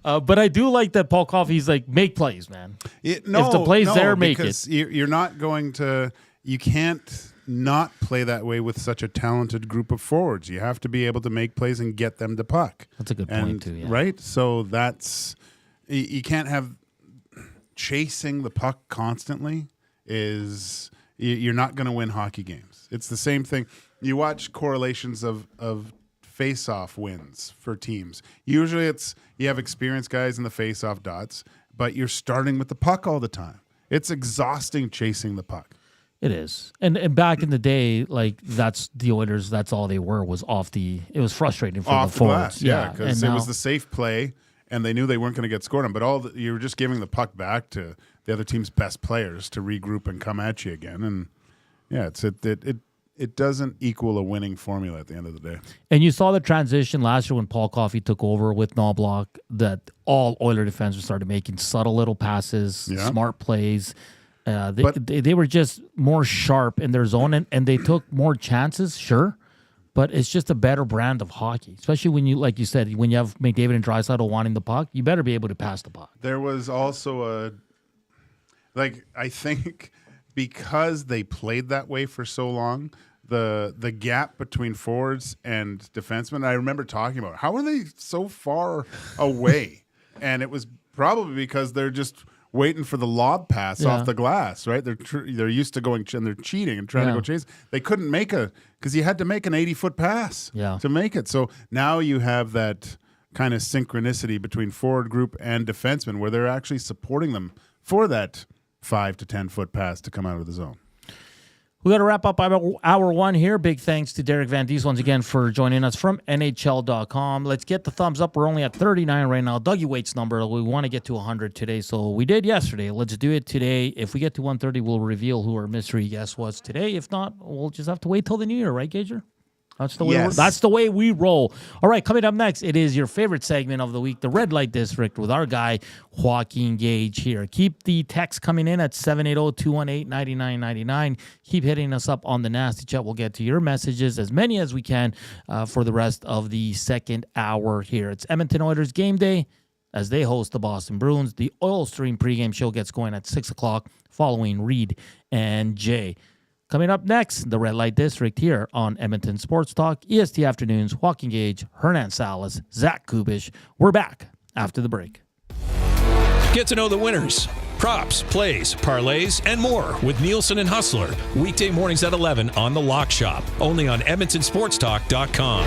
But I do like that Paul Coffey's like, make plays, man. If the play's there, make it.
You're not going to, you can't not play that way with such a talented group of forwards. You have to be able to make plays and get them to puck.
That's a good point too, yeah.
Right? So you can't have chasing the puck constantly you're not going to win hockey games. It's the same thing. You watch correlations of face-off wins for teams. Usually you have experienced guys in the face-off dots, but you're starting with the puck all the time. It's exhausting chasing the puck.
It is. And back in the day, like that's the Oilers, that's all they were was it was frustrating for the forwards.
Yeah, because it was the safe play and they knew they weren't going to get scored on, but you were just giving the puck back to the other team's best players to regroup and come at you again. And yeah, it doesn't equal a winning formula at the end of the day. And
you saw the transition last year when Paul Coffey took over with Knobloch, that all Oiler defensemen started making subtle little passes, smart plays. They were just more sharp in their zone, and they took more chances, sure, but it's just a better brand of hockey, especially when you, like you said, when you have McDavid and Draisaitl wanting the puck, you better be able to pass the puck.
There was also I think because they played that way for so long, the gap between forwards and defensemen, I remember talking about, how are they so far away? And it was probably because they're just waiting for the lob pass off the glass, right? They're used to going and they're cheating and trying to go chase. They couldn't make because you had to make an 80-foot pass to make it. So now you have that kind of synchronicity between forward group and defensemen where they're actually supporting them for that 5 to 10-foot pass to come out of the zone.
We got to wrap up hour one here. Big thanks to Derek Van Diest once again for joining us from NHL.com. Let's get the thumbs up. We're only at 39 right now. Dougie Waite's number. We want to get to 100 today, so we did yesterday. Let's do it today. If we get to 130, we'll reveal who our mystery guest was today. If not, we'll just have to wait till the new year, right, Gager? That's the way we roll. All right, coming up next, it is your favorite segment of the week, the Red Light District, with our guy, Joaquin Gage here. Keep the text coming in at 780-218-9999. Keep hitting us up on the Nasty Chat. We'll get to your messages, as many as we can, for the rest of the second hour here. It's Edmonton Oilers game day as they host the Boston Bruins. The Oil Stream pregame show gets going at 6 o'clock following Reed and Jay. Coming up next, the Red Light District here on Edmonton Sports Talk, EST Afternoons, Joaquin Gage, Hernan Salas, Zach Kubusch. We're back after the break.
Get to know the winners, props, plays, parlays, and more with Nielsen and Hustler. Weekday mornings at 11 on The Lock Shop, only on EdmontonSportsTalk.com.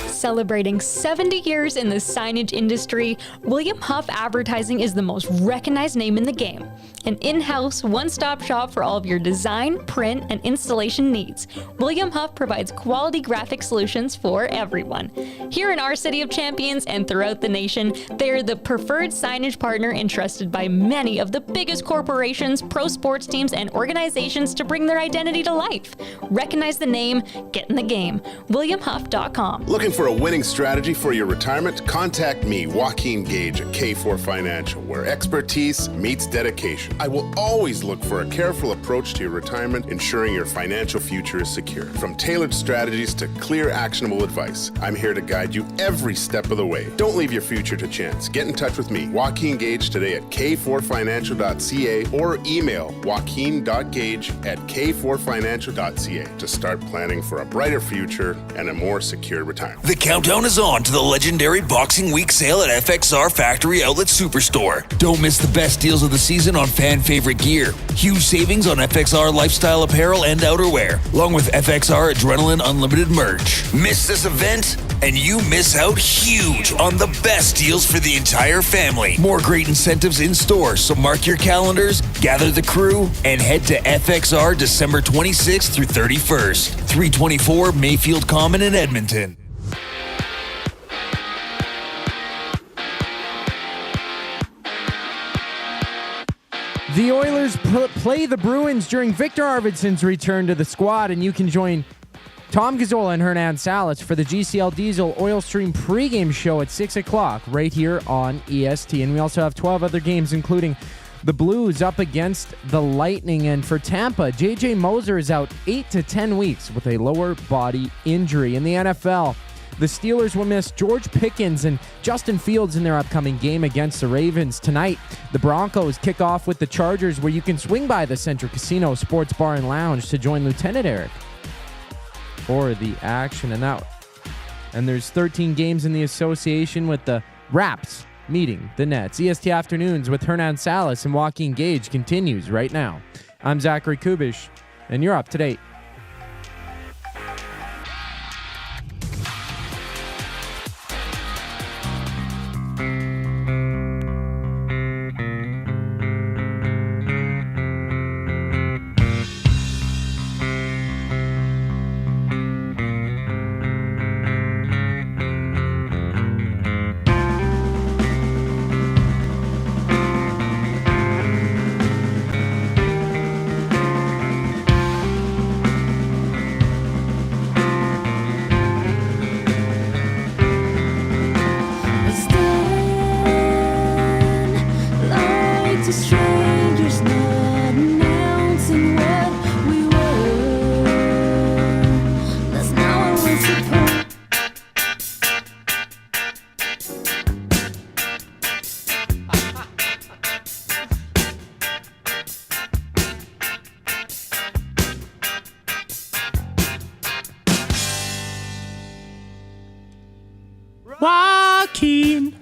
Celebrating 70 years in the signage industry, William Huff Advertising is the most recognized name in the game. An in-house, one-stop shop for all of your design, print, and installation needs. William Huff provides quality graphic solutions for everyone. Here in our City of Champions and throughout the nation, they are the preferred signage partner entrusted by many of the biggest corporations, pro sports teams, and organizations to bring their identity to life. Recognize the name, get in the game. WilliamHuff.com.
Looking for a winning strategy for your retirement? Contact me, Joaquin Gage at K4 Financial, where expertise meets dedication. I will always look for a careful approach to your retirement, ensuring your financial future is secure. From tailored strategies to clear, actionable advice, I'm here to guide you every step of the way. Don't leave your future to chance. Get in touch with me, Joaquin Gage, today at k4financial.ca or email joaquin.gage@k4financial.ca to start planning for a brighter future and a more secure retirement.
The countdown is on to the legendary Boxing Week sale at FXR Factory Outlet Superstore. Don't miss the best deals of the season on fan favorite gear. Huge savings on FXR lifestyle apparel and outerwear, along with FXR Adrenaline Unlimited merch. Miss this event, and you miss out huge on the best deals for the entire family. More great incentives in store, so mark your calendars, gather the crew, and head to FXR December 26th through 31st. 324 Mayfield Common in Edmonton.
The Oilers play the Bruins during Viktor Arvidsson's return to the squad, and you can join Tom Gazzola and Hernan Salas for the GCL Diesel Oil Stream pregame show at 6 o'clock right here on EST. And we also have 12 other games, including the Blues up against the Lightning. And for Tampa, J.J. Moser is out 8 to 10 weeks with a lower body injury. In the NFL, the Steelers will miss George Pickens and Justin Fields in their upcoming game against the Ravens. Tonight, the Broncos kick off with the Chargers, where you can swing by the Central Casino Sports Bar and Lounge to join Lieutenant Eric for the action. And there's 13 games in the association, with the Raps meeting the Nets. EST Afternoons with Hernan Salas and Joaquin Gage continues right now. I'm Zachary Kubusch, and you're up to date.
Joaquin.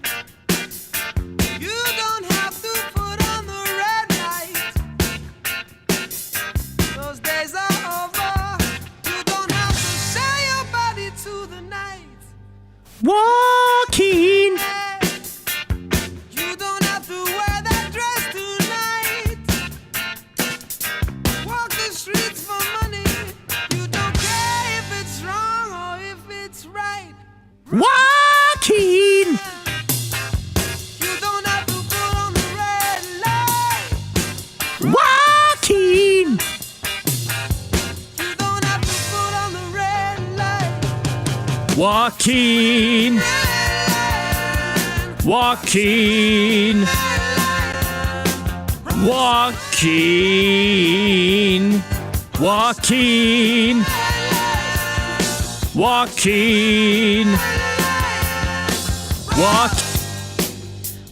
You don't have to put on the red light. Those days are over. You don't have to sell your body to the night.
Joaquin.
You don't have to wear that dress tonight. Walk the streets for money. You don't care if it's wrong or if it's right.
Joaquin.
You don't have to put on the red light.
Joaquin.
You don't have to put on the red light.
Joaquin. Joaquin. Joaquin. Joaquin. Joaquin.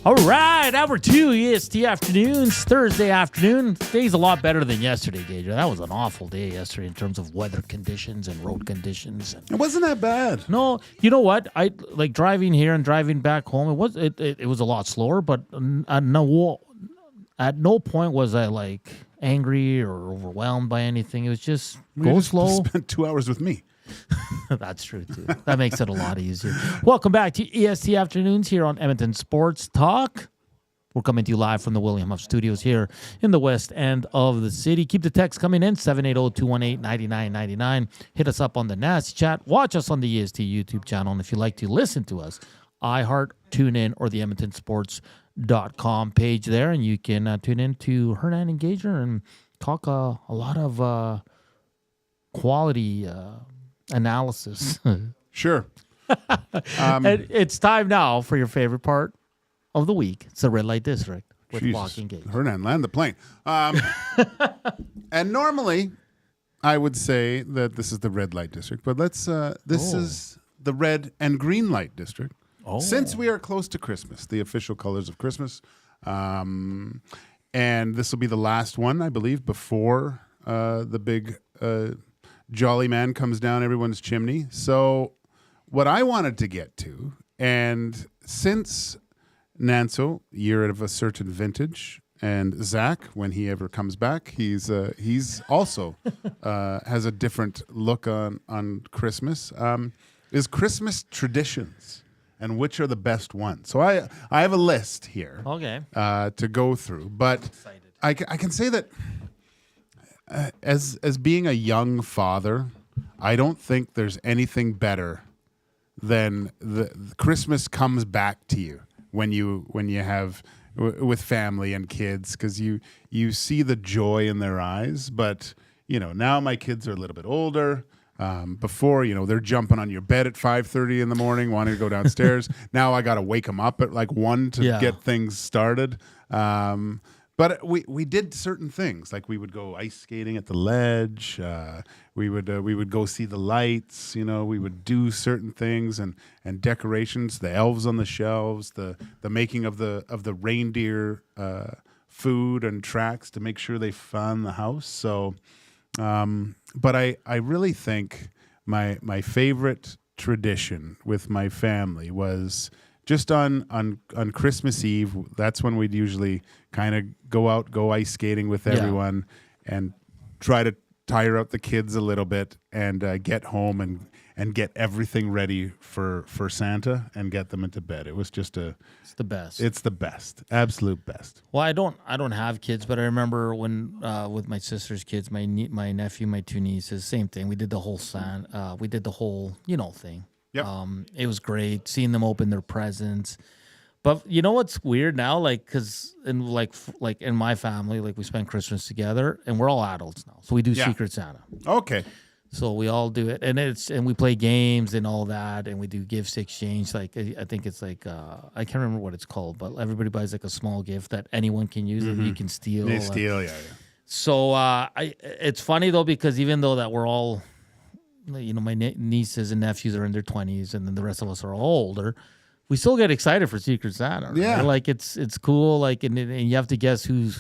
All right, hour 2, EST Afternoons, Thursday afternoon. Today's a lot better than yesterday, Gager. That was an awful day yesterday in terms of weather conditions and road conditions.
It wasn't that bad.
No, you know what? I like driving here and driving back home. It was a lot slower, but at no point was I like angry or overwhelmed by anything. It was just go slow.
Spent 2 hours with me.
That's true, too. That makes it a lot easier. Welcome back to EST Afternoons here on Edmonton Sports Talk. We're coming to you live from the William Huff Studios here in the west end of the city. Keep the text coming in, 780-218-9999. Hit us up on the Nasty Chat. Watch us on the EST YouTube channel. And if you'd like to listen to us, iHeart, TuneIn, or the EdmontonSports.com page there. And you can tune in to Hernan and Gager and talk a lot of quality analysis.
Sure.
And it's time now for your favorite part of the week. It's the Red Light District. with Joaquin Gage.
Hernan, land the plane. And normally, I would say that this is the red light district, but this is the red and green light district.
Oh.
Since we are close to Christmas, the official colors of Christmas. And this will be the last one, I believe, before the big jolly man comes down everyone's chimney. So what I wanted to get to, and since Nanso, year of a certain vintage, and Zach, when he ever comes back, he's also has a different look on Christmas. Is Christmas traditions, and which are the best ones? So I have a list here.
Okay.
To go through, but I can say that as being a young father, I don't think there's anything better than the Christmas comes back to you when you have with family and kids, because you see the joy in their eyes. But now my kids are a little bit older. Before, they're jumping on your bed at 5:30 in the morning, wanting to go downstairs. Now I got to wake them up at like 1 to get things started. But we did certain things, like we would go ice skating at the ledge. We would go see the lights. We would do certain things and decorations, the elves on the shelves, the making of the reindeer food and tracks to make sure they fun the house. So. But I really think my favorite tradition with my family was just on Christmas Eve. That's when we'd usually kind of go ice skating with everyone and try to tire out the kids a little bit and get home and get everything ready for Santa and get them into bed. It was just
it's the best.
It's the best. Absolute best.
Well, I don't have kids, but I remember when with my sister's kids, my nephew, my 2 nieces, same thing. We did the whole thing.
Yep.
It was great seeing them open their presents. But you know what's weird now? Like, because in in my family, like we spend Christmas together, and we're all adults now, so we do Secret Santa.
Okay.
So we all do it, and we play games and all that, and we do gifts exchange. Like I think it's like I can't remember what it's called, but everybody buys like a small gift that anyone can use that you can steal.
They steal, yeah.
So it's funny though, because even though that we're all, my nieces and nephews are in their 20s, and then the rest of us are all older, we still get excited for Secret Santa. Right?
Yeah,
like it's cool. Like and you have to guess who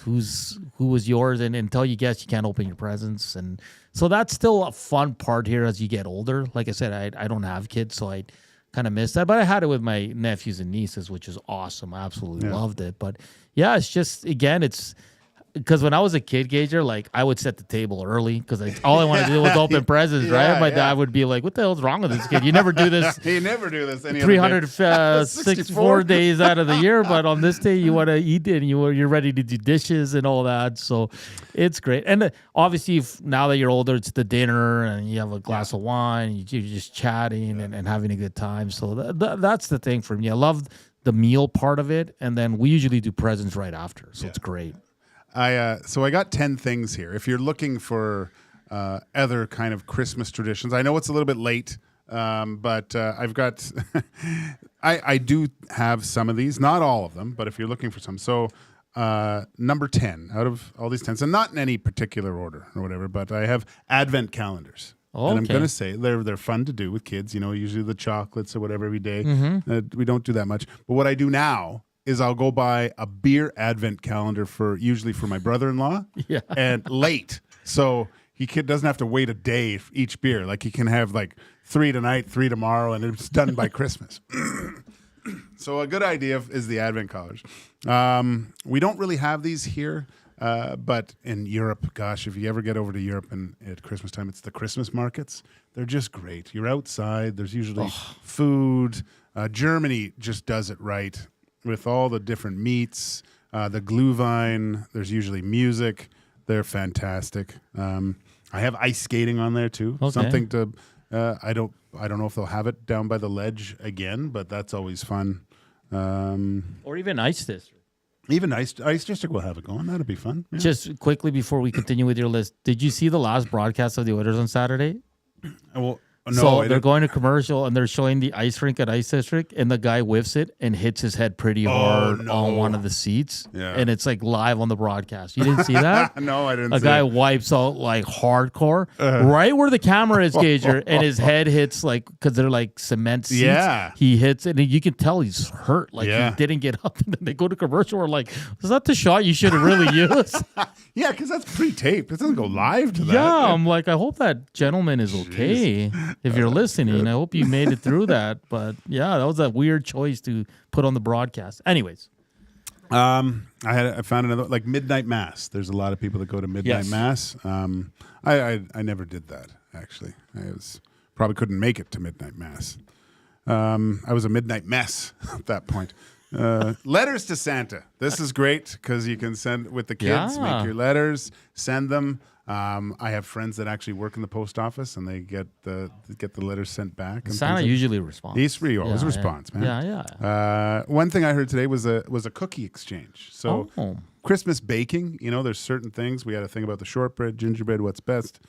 was yours, and until you guess, you can't open your presents. And so that's still a fun part here as you get older. Like I said, I don't have kids, so I kind of missed that. But I had it with my nephews and nieces, which is awesome. I absolutely loved it. But yeah, it's just it's. Because when I was a kid, Gager, like I would set the table early because all I wanted to do was open presents, right? My dad would be like, "What the hell's wrong with this kid? You never do this.
You never do this.
364 days out of the year, but on this day you want to eat it and you're ready to do dishes and all that. So it's great. And obviously, now that you're older, it's the dinner and you have a glass of wine. You're just chatting and having a good time. So that's the thing for me. I love the meal part of it, and then we usually do presents right after. So it's great.
So I got 10 things here. If you're looking for other kind of Christmas traditions, I know it's a little bit late, but I've got I do have some of these, not all of them, but if you're looking for some. So number 10 out of all these 10, so not in any particular order or whatever, but I have Advent calendars.
Oh,
and I'm going to say they're fun to do with kids, usually the chocolates or whatever every day. We don't do that much. But what I do now is I'll go buy a beer advent calendar usually for my brother-in-law and late. So he doesn't have to wait a day for each beer. Like he can have like 3 tonight, 3 tomorrow, and it's done by Christmas. So a good idea is the advent calendars. We don't really have these here, but in Europe, gosh, if you ever get over to Europe and at Christmas time, it's the Christmas markets. They're just great. You're outside. There's usually food. Germany just does it right. With all the different meats, the Glühwein, there's usually music. They're fantastic. I have ice skating on there too.
Okay.
Something to I don't know if they'll have it down by the ledge again, but that's always fun.
Or even Ice District.
Even Ice District will have it going. That'll be fun. Yeah.
Just quickly before we continue with your list, did you see the last broadcast of the Oilers on Saturday?
Well,
So they're going to commercial and they're showing the ice rink at Ice District, and the guy whiffs it and hits his head pretty hard on one of the seats.
Yeah.
And it's like live on the broadcast. You didn't see that?
No, I didn't.
A guy wipes out like hardcore right where the camera is, Gager, and his head hits like because they're like cement seats.
Yeah.
He hits it, and you can tell he's hurt. Like he didn't get up, and then they go to commercial. We're like, was that the shot you should have really used?
Yeah, because that's pre-taped. It doesn't go live to that.
Yeah, I'm like, I hope that gentleman is okay. If you're listening, I hope you made it through that. But yeah, that was a weird choice to put on the broadcast. Anyways.
I found another, like Midnight Mass. There's a lot of people that go to Midnight Mass. I never did that, actually. Probably couldn't make it to Midnight Mass. I was a midnight mess at that point. Letters to Santa. This is great because you can send with the kids, make your letters, send them. I have friends that actually work in the post office, and they get the letters sent back. And
Santa usually responds.
He always responds, man.
Yeah.
One thing I heard today was a cookie exchange. So Christmas baking, there's certain things. We had a thing about the shortbread, gingerbread, what's best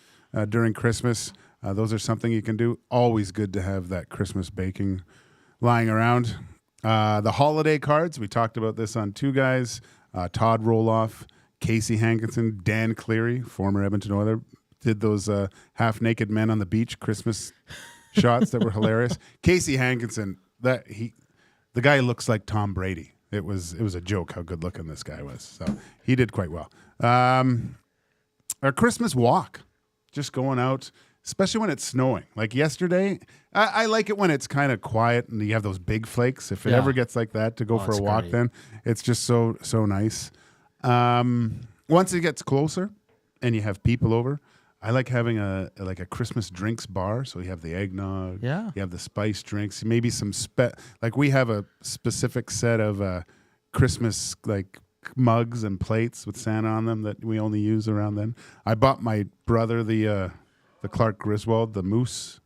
during Christmas. Those are something you can do. Always good to have that Christmas baking lying around. The holiday cards, we talked about this on Two Guys. Todd Roloff, Casey Hankinson, Dan Cleary, former Edmonton Oiler, did those half-naked men on the beach Christmas shots that were hilarious. Casey Hankinson, the guy looks like Tom Brady. It was a joke how good looking this guy was. So he did quite well. Our Christmas walk, just going out, especially when it's snowing. Like yesterday, I like it when it's kind of quiet and you have those big flakes. If it ever gets like that, to go for a walk, then it's just so nice. Once it gets closer and you have people over, I like having a Christmas drinks bar. So you have the eggnog, you have the spice drinks, maybe some like we have a specific set of Christmas like mugs and plates with Santa on them that we only use around then. I bought my brother the Clark Griswold, the Moose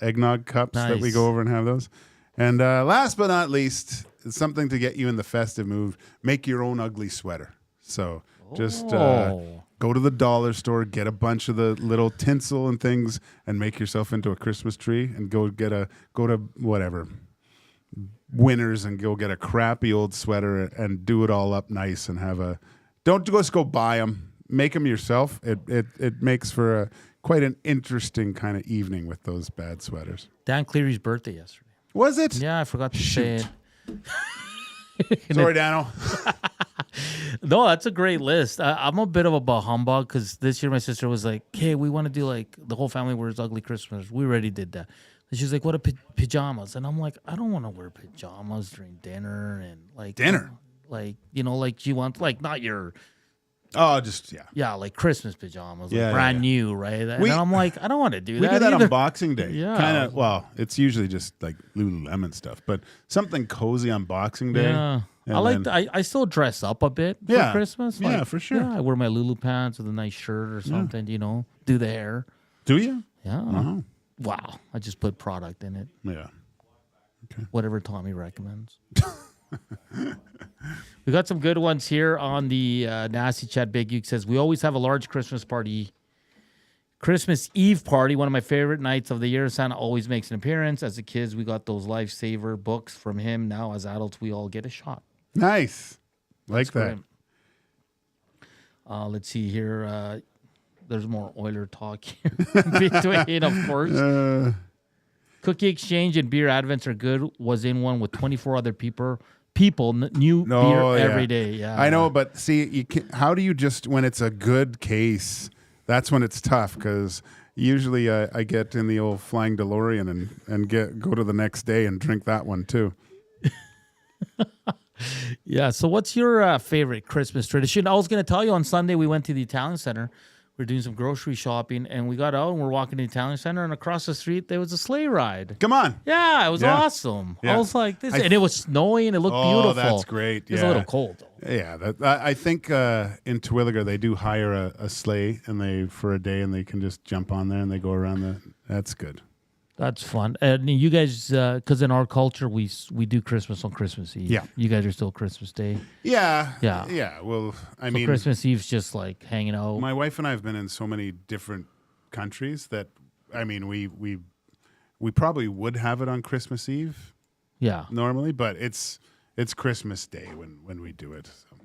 eggnog cups that we go over and have those. And last but not least, something to get you in the festive mood, make your own ugly sweater. So just go to the dollar store, get a bunch of the little tinsel and things, and make yourself into a Christmas tree, and go to whatever, Winners, and go get a crappy old sweater and do it all up nice and don't just go buy them. Make them yourself. It makes for quite an interesting kind of evening with those bad sweaters.
Dan Cleary's birthday yesterday.
Was it?
Yeah, I forgot to say it.
Sorry, Dano.
No, that's a great list. I'm a bit of a bah humbug because this year my sister was like, hey, we want to do like the whole family wears ugly Christmas. We already did that. And she's like, what are pajamas? And I'm like, I don't want to wear pajamas during dinner and like
dinner.
Like she wants like not your like Christmas pajamas, like brand new, right? And I'm like, I don't want to do that.
We do that
either.
on Boxing Day.
Yeah.
Kind of. Well, it's usually just like Lululemon stuff, but something cozy on Boxing Day.
Yeah. I still dress up a bit for Christmas.
Yeah, for sure.
Yeah, I wear my Lulu pants with a nice shirt or something. Do the hair.
Do you?
Yeah.
Uh-huh.
Wow. I just put product in it.
Yeah. Okay.
Whatever Tommy recommends. We got some good ones here on the Nasty Chat. Big Uke says, we always have a large Christmas Eve party, one of my favorite nights of the year. Santa always makes an appearance. As a kids, we got those Lifesaver books from him. Now, as adults, we all get a shot.
Nice. Like that.
Let's see here. There's more Oiler talk here between, of course. Cookie exchange and beer advents are good. Was in one with 24 other people new beer every day. Yeah,
I know, but see, how do you just, when it's a good case, that's when it's tough, because usually I get in the old flying DeLorean and go to the next day and drink that one too.
Yeah, so what's your favorite Christmas tradition? I was going to tell you, on Sunday we went to the Italian Center. We're doing some grocery shopping, and we got out and we're walking to the Italian Center, and across the street there was a sleigh ride.
Come on.
Yeah, it was awesome. Yeah. I was like, and it was snowing. It looked beautiful.
Oh, that's great.
It was a little cold, though.
Yeah, I think in Terwilliger they do hire a sleigh for a day, and they can just jump on there and they go around that's good.
That's fun. And you guys, because in our culture, we do Christmas on Christmas Eve.
Yeah.
You guys are still Christmas Day.
Yeah.
Yeah.
Yeah. Well, I mean,
Christmas Eve's just like hanging out.
My wife and I have been in so many different countries that, I mean, we we probably would have it on Christmas Eve.
Yeah.
Normally, but it's Christmas Day when we do it. So.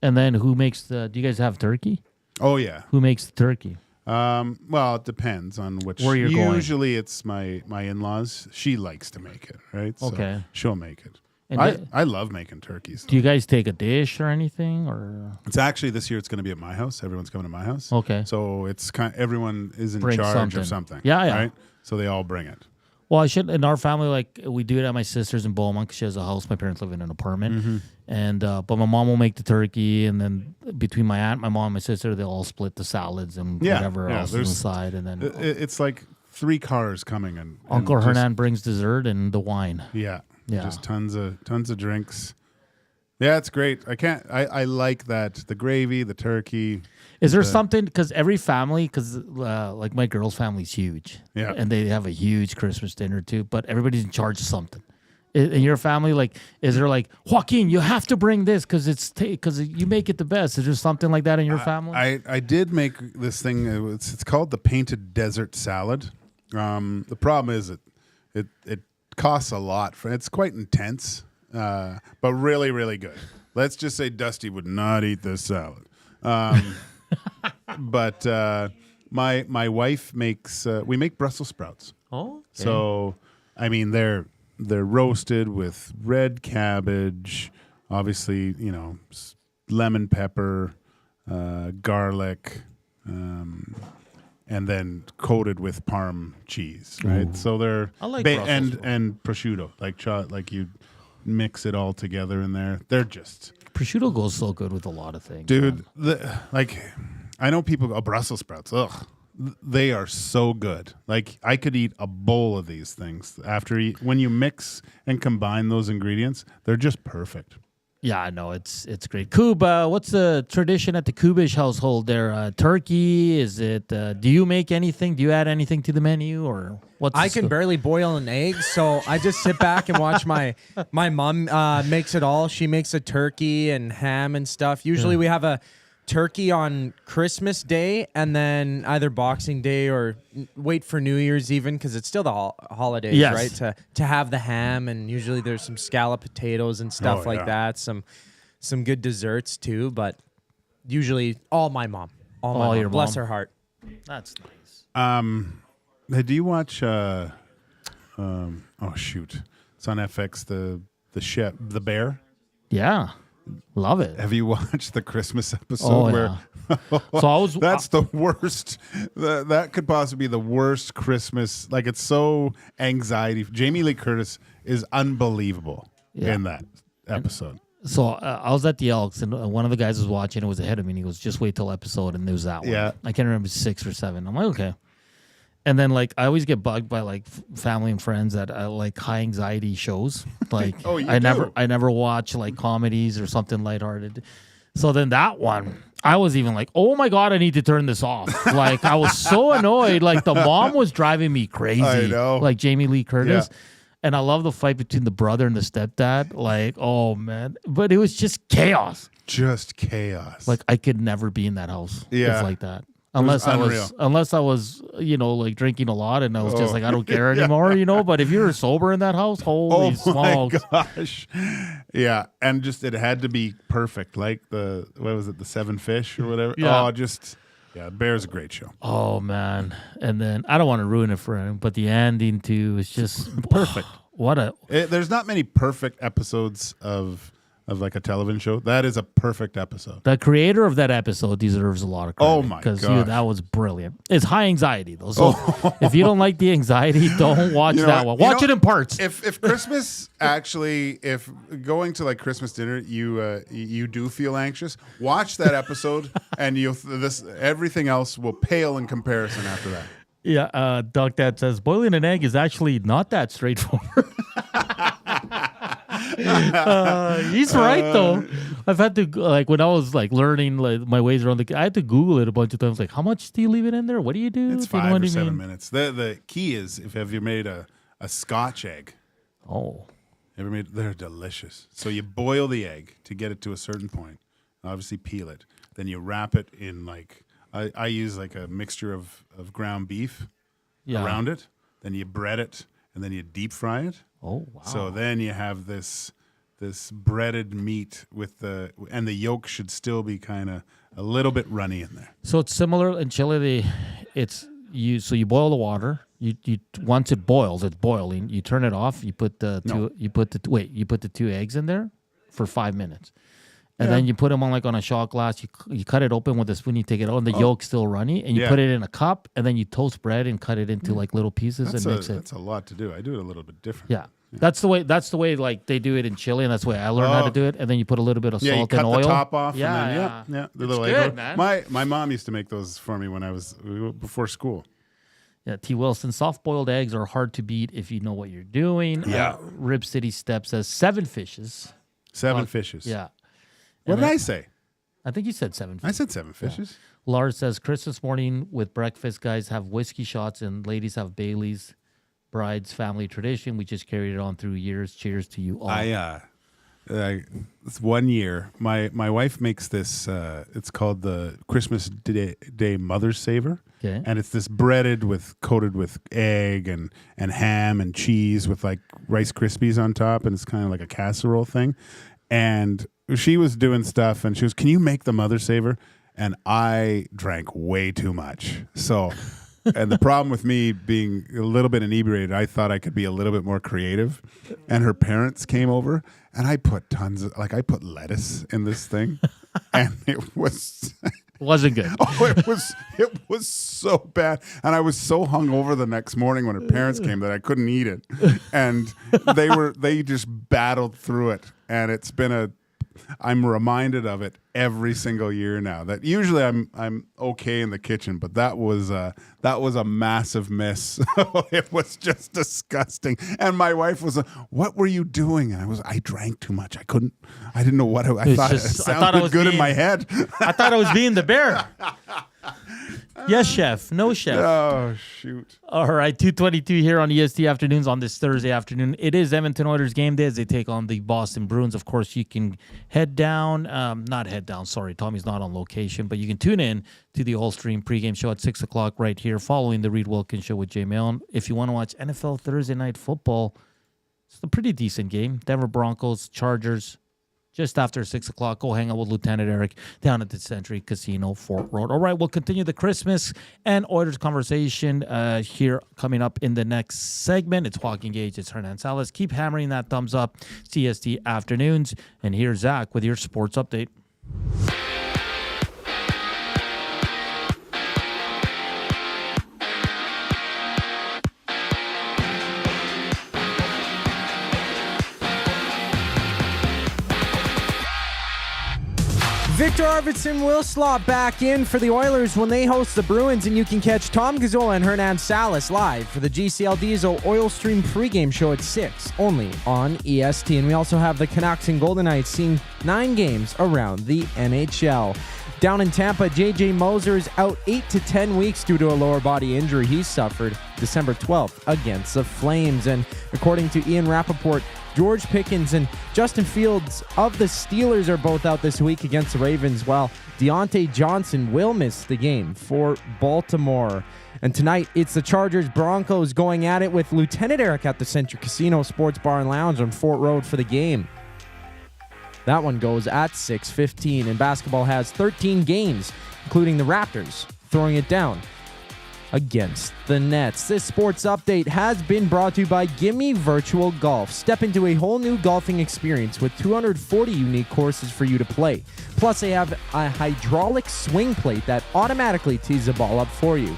And then who makes do you guys have turkey?
Oh yeah.
Who makes the turkey?
Well, it depends on which.
Where you're going.
Usually, it's my in-laws. She likes to make it, right? So
Okay.
she'll make it.
And
I love making turkeys.
Do you guys take a dish or anything, or?
It's actually this year. It's going to be at my house. Everyone's coming to my house.
Okay.
So it's everyone is in
Bring
charge
something.
of something.
Yeah, yeah.
Right. So they all bring it.
Well, I should. In our family, like we do it at my sister's in Beaumont because she has a house. My parents live in an apartment,
Mm-hmm.
and but my mom will make the turkey, and then between my aunt, my mom, and my sister, they'll all split the salads and whatever else is inside, and then
It's like 3 cars coming and
Uncle
just-
Hernan brings dessert and the wine.
Yeah.
Yeah.
Just tons of drinks. Yeah, it's great. I like that. The gravy, the turkey.
Is there something, because every family, because like my girl's family's huge.
Yeah.
And they have a huge Christmas dinner too, but everybody's in charge of something. In your family, like, is there like, Joaquin, you have to bring this because you make it the best? Is there something like that in your family?
I did make this thing. It's called the painted desert salad. The problem is it costs a lot. It's quite intense, but really, really good. Let's just say Dusty would not eat this salad. But my wife makes. We make Brussels sprouts.
Oh, okay.
So I mean they're roasted with red cabbage, obviously lemon pepper, garlic. And then coated with Parm cheese, right?
Ooh.
So they're
I like Brussels
and prosciutto, like you mix it all together in there. They're just
prosciutto goes so good with a lot of things,
dude. I know people go Brussels sprouts. Ugh, they are so good. Like I could eat a bowl of these things when you mix and combine those ingredients. They're just perfect.
Yeah, I know it's great. Kuba, what's the tradition at the Kubusch household there? Turkey? Is it? Do you make anything? Do you add anything to the menu, or what's?
I can barely boil an egg, so I just sit back and watch my mom makes it all. She makes a turkey and ham and stuff. Usually we have a turkey on Christmas Day and then either Boxing Day or wait for New Year's even because it's still the holidays,
Yes.
right? To have the ham, and usually there's some scallop potatoes and stuff like that. Some good desserts too, but usually all my mom. All my mom.
your
Bless
mom.
her heart.
That's nice.
Hey, do you watch? Oh shoot, it's on FX. The Bear.
Yeah, love it.
Have you watched the Christmas episode?
Oh,
where
So I was.
that's the worst. That could possibly be the worst Christmas. Like it's so anxiety. Jamie Lee Curtis is unbelievable in that episode.
So I was at the Elks, and one of the guys was watching. It was ahead of me, and he goes, "Just wait till episode," and there was that one.
Yeah.
I can't remember 6 or 7. I'm like, okay. And then like I always get bugged by like family and friends that like high anxiety shows. Like
Oh, you
I
do?
never watch like comedies or something lighthearted. So then that one, I was even like, oh my God, I need to turn this off. Like I was so annoyed. Like the mom was driving me crazy.
I know.
Like Jamie Lee Curtis.
Yeah.
And I love the fight between the brother and the stepdad. Like, oh man. But it was just chaos.
Just chaos.
Like I could never be in that house.
Yeah.
If like that.
was
Unless I was, like drinking a lot and I was just like, I don't care
Yeah.
anymore, But if you're sober in that house, holy smokes.
my gosh. Yeah, and just it had to be perfect. Like the 7 Fish or whatever.
Yeah.
Bear's a great show.
Oh man. And then I don't want to ruin it for him, but the ending too is just perfect.
There's not many perfect episodes of like a television show. That is a perfect episode.
The creator of that episode deserves a lot of credit.
Oh my
Because
gosh.
that was brilliant. It's high anxiety though. So if you don't like the anxiety, don't watch
You know
that
what?
one. Watch it in parts.
If Christmas actually, if going to like Christmas dinner, you do feel anxious, watch that episode, and everything else will pale in comparison after that.
Yeah, Doc Dad says boiling an egg is actually not that straightforward. He's right though. I've had to when I was like learning like my ways around I had to Google it a bunch of times. Like, how much do you leave it in there? What do you do?
It's
Do you know
5
what
or
I
7
mean?
minutes. The key is have you made a Scotch egg?
Oh,
they're delicious. So you boil the egg to get it to a certain point. Obviously peel it. Then you wrap it in like I use like a mixture of ground beef around it. Then you bread it, and then you deep fry it.
Oh, wow.
So then you have this breaded meat and the yolk should still be kind of a little bit runny in there.
So it's similar in Chile. So you boil the water. You once it boils, it's boiling. You turn it off. You put the two eggs in there for 5 minutes. And then you put them on a shot glass. You cut it open with a spoon. You take it out, and the yolk's still runny. And you put it in a cup, and then you toast bread and cut it into little pieces and mix it.
That's a lot to do. I do it a little bit different.
Yeah, that's the way they do it in Chile, and that's the way I learned how to do it. And then you put a little bit of salt and oil.
Yeah, you cut the top off.
Yeah,
and then, the
it's
little
good,
egg.
man.
My mom used to make those for me when I was before school.
Yeah, T. Wilson, soft-boiled eggs are hard to beat if you know what you're doing.
Yeah.
Rib City Step says 7 fishes.
7 fishes.
Yeah.
What did I say?
I think you said 7 fishes.
I said 7 fishes.
Yeah. Lars says, Christmas morning with breakfast, guys have whiskey shots and ladies have Baileys. Bride's family tradition. We just carried it on through years. Cheers to you all.
It's 1 year. My wife makes this. It's called the Christmas Day Mother's Saver.
Okay.
And it's this coated with egg and ham and cheese with Rice Krispies on top, and it's kind of like a casserole thing. And she was doing stuff, and she was, "Can you make the Mother's Saver?" And I drank way too much. So, and the problem with me being a little bit inebriated, I thought I could be a little bit more creative. And her parents came over, and I put I put lettuce in this thing, and it was.
Wasn't good.
It was so bad, and I was so hungover the next morning when her parents came that I couldn't eat it, and they just battled through it, and it's been I'm reminded of it every single year now. That usually I'm okay in the kitchen, but that was a massive miss. It was just disgusting. And my wife was, "What were you doing?" And I drank too much. I didn't know what I thought. It sounded good in my head.
I thought I was being the bear. Yes, chef. No, chef.
Oh, shoot.
All right, 2:22 here on EST Afternoons on this Thursday afternoon. It is Edmonton Oilers game day as they take on the Boston Bruins. Of course, you can not head down. Sorry, Tommy's not on location, but you can tune in to the All Stream pregame show at 6 o'clock right here following the Reed Wilkins Show with Jay Malone. If you want to watch NFL Thursday Night Football, it's a pretty decent game. Denver Broncos, Chargers. Just after 6 o'clock, go hang out with Lieutenant Eric down at the Century Casino, Fort Road. All right, we'll continue the Christmas and Oilers conversation here coming up in the next segment. It's Joaquin Gage, it's Hernan Salas. Keep hammering that thumbs up, CST Afternoons. And here's Zach with your sports update.
Viktor Arvidsson will slot back in for the Oilers when they host the Bruins, and you can catch Tom Gazzola and Hernan Salas live for the GCL Diesel Oil Stream pregame show at 6, only on EST. And we also have the Canucks and Golden Knights seeing 9 games around the NHL. Down in Tampa, J.J. Moser is out 8 to 10 weeks due to a lower body injury he suffered December 12th against the Flames. And according to Ian Rappaport, George Pickens and Justin Fields of the Steelers are both out this week against the Ravens, while Deontay Johnson will miss the game for Baltimore. And tonight, it's the Chargers-Broncos going at it with Lieutenant Eric at the Century Casino Sports Bar and Lounge on Fort Road for the game. That one goes at 6:15, and basketball has 13 games, including the Raptors throwing it down against the Nets. This sports update has been brought to you by Gimme Virtual Golf. Step into a whole new golfing experience with 240 unique courses for you to play. Plus, they have a hydraulic swing plate that automatically tees the ball up for you.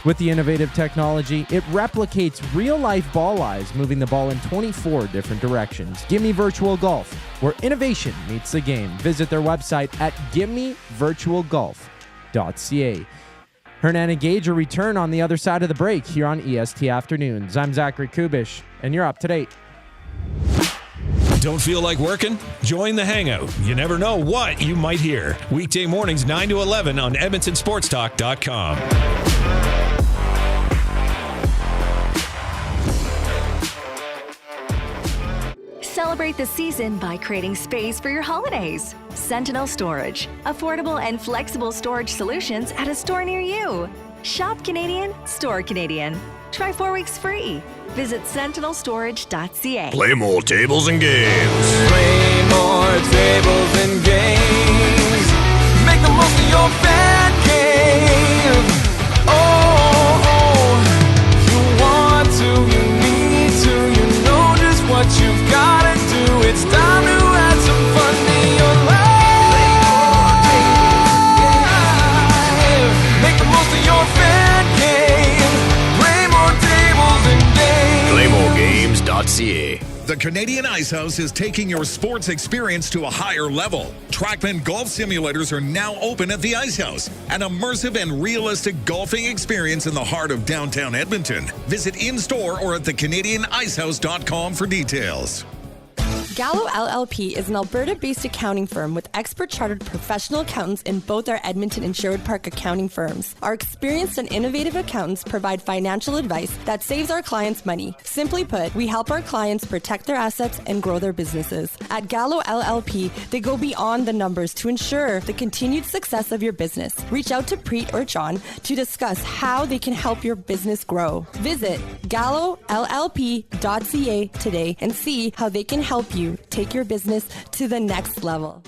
With the innovative technology, it replicates real-life ball lies, moving the ball in 24 different directions. Gimme Virtual Golf, where innovation meets the game. Visit their website at gimmevirtualgolf.ca. Hernan and Gage return on the other side of the break here on EST Afternoons. I'm Zachary Kubusch, and you're up to date.
Don't feel like working? Join the Hangout. You never know what you might hear. Weekday mornings 9 to 11 on EdmontonSportsTalk.com.
Celebrate the season by creating space for your holidays. Sentinel Storage, affordable and flexible storage solutions at a store near you. Shop Canadian, store Canadian. Try 4 weeks free. Visit sentinelstorage.ca.
Play more tables and games.
Play more tables and games. Make the most of your fan cave. Oh, you want to, you need to, you know just what you've gotta do. It's time to add some fun to your life. Make the most of your fan cave. Play more tables and games.
PlayMoreGames.ca.
The Canadian Ice House is taking your sports experience to a higher level. Trackman golf simulators are now open at the Ice House, an immersive and realistic golfing experience in the heart of downtown Edmonton. Visit in-store or at thecanadianicehouse.com for details.
Gallo LLP is an Alberta-based accounting firm with expert chartered professional accountants in both our Edmonton and Sherwood Park accounting firms. Our experienced and innovative accountants provide financial advice that saves our clients money. Simply put, we help our clients protect their assets and grow their businesses. At Gallo LLP, they go beyond the numbers to ensure the continued success of your business. Reach out to Preet or John to discuss how they can help your business grow. Visit gallollp.ca today and see how they can help you take your business to the next level.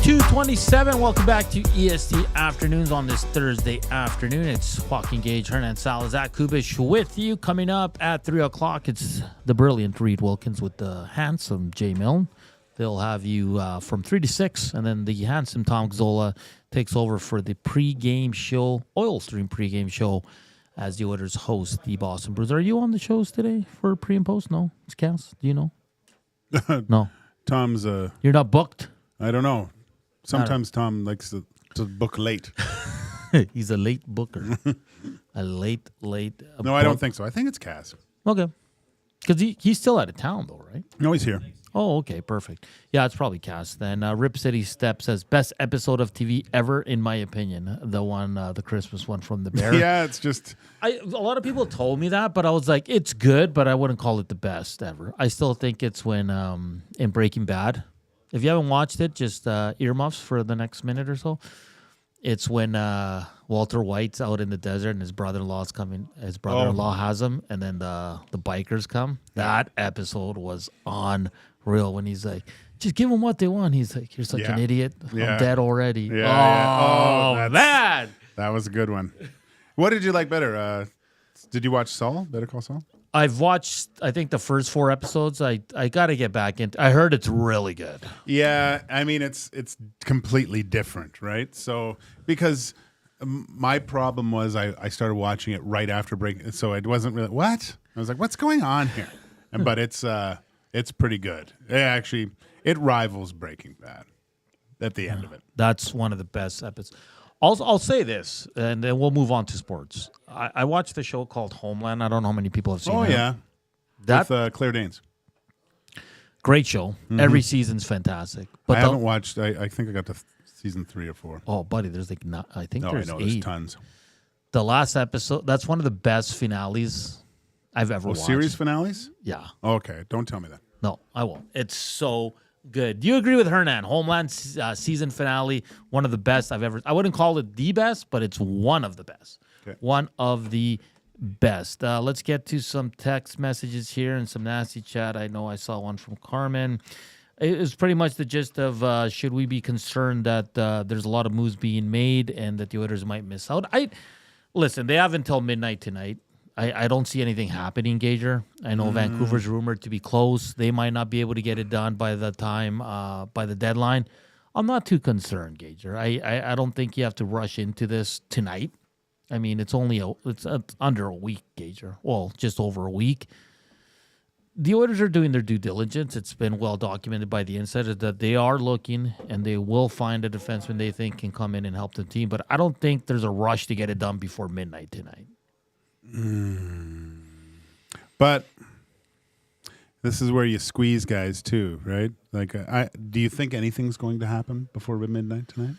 .27. Welcome back to EST Afternoons on this Thursday afternoon. It's Joaquin Gage, Hernan Salas, Zach Kubusch with you. Coming up at 3 o'clock, it's the brilliant Reed Wilkins with the handsome Jay Milne. They'll have you from 3 to 6, and then the handsome Tom Gazzola takes over for the pregame show, Oil Stream pregame show, as the Oilers host the Boston Bruins. Are you on the shows today for pre and post? No? It's Cass? Do you know? No.
Tom's...
You're not booked?
I don't know. Sometimes Tom likes to book late.
He's a late booker. A late.
No, I don't think so. I think it's Cass.
Okay. Because he's still out of town, though, right?
No, he's here.
Oh, okay. Perfect. Yeah, it's probably Cass. Then Rip City Step says, best episode of TV ever, in my opinion. The one, the Christmas one from the Bear.
Yeah, it's just...
A lot of people told me that, but I was like, it's good, but I wouldn't call it the best ever. I still think it's when in Breaking Bad. If you haven't watched it, just earmuffs for the next minute or so. It's when Walter White's out in the desert and his brother-in-law's coming. His brother-in-law has him, and then the bikers come. That episode was unreal when he's like, just give them what they want. He's like, you're such an idiot. I'm dead already.
Yeah.
Oh, man.
That was a good one. What did you like better? Did you watch Saul, Better Call Saul?
I've watched, I think, the first 4 episodes. I got to get back into. I heard it's really good.
Yeah, I mean, it's completely different, right? So, because my problem was I started watching it right after break, so it wasn't really, what? I was like, what's going on here? But it's pretty good. It rivals Breaking Bad at the end of it.
That's one of the best episodes. I'll say this, and then we'll move on to sports. I watched the show called Homeland. I don't know how many people have seen it.
Oh, yeah.
With
Claire Danes.
Great show.
Mm-hmm.
Every season's fantastic.
But I haven't watched, I think I got to season 3 or 4.
Oh, buddy, there's like, I think there's 8.
There's tons.
The last episode, that's one of the best finales I've ever watched.
Series finales?
Yeah.
Okay, don't tell me that.
No, I won't. It's so good. Do you agree with Hernan? Homeland season finale, one of the best I've ever. I wouldn't call it the best, but it's one of the best.
Okay.
One of the best. Let's get to some text messages here and some nasty chat. I know I saw one from Carmen. It was pretty much the gist of should we be concerned that there's a lot of moves being made and that the Oilers might miss out. Listen, they have until midnight tonight. I don't see anything happening, Gager. I know Vancouver's rumored to be close. They might not be able to get it done by the time, by the deadline. I'm not too concerned, Gager. I don't think you have to rush into this tonight. I mean, it's under a week, Gager. Well, just over a week. The Oilers are doing their due diligence. It's been well documented by the insiders that they are looking and they will find a defenseman they think can come in and help the team. But I don't think there's a rush to get it done before midnight tonight.
But this is where you squeeze guys too, right? Like, do you think anything's going to happen before midnight tonight?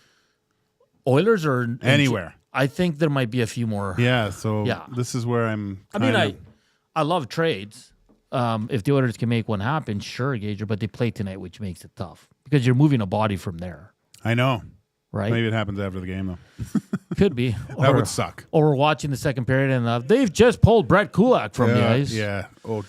Oilers or
anywhere.
I think there might be a few more.
Yeah, so this is where I'm.
I love trades. If the Oilers can make one happen, sure, Gager, but they play tonight, which makes it tough because you're moving a body from there.
I know.
Right?
Maybe it happens after the game, though.
Could be.
That would suck.
Or we're watching the second period and they've just pulled Brett Kulak from the ice.
Yeah. Oh.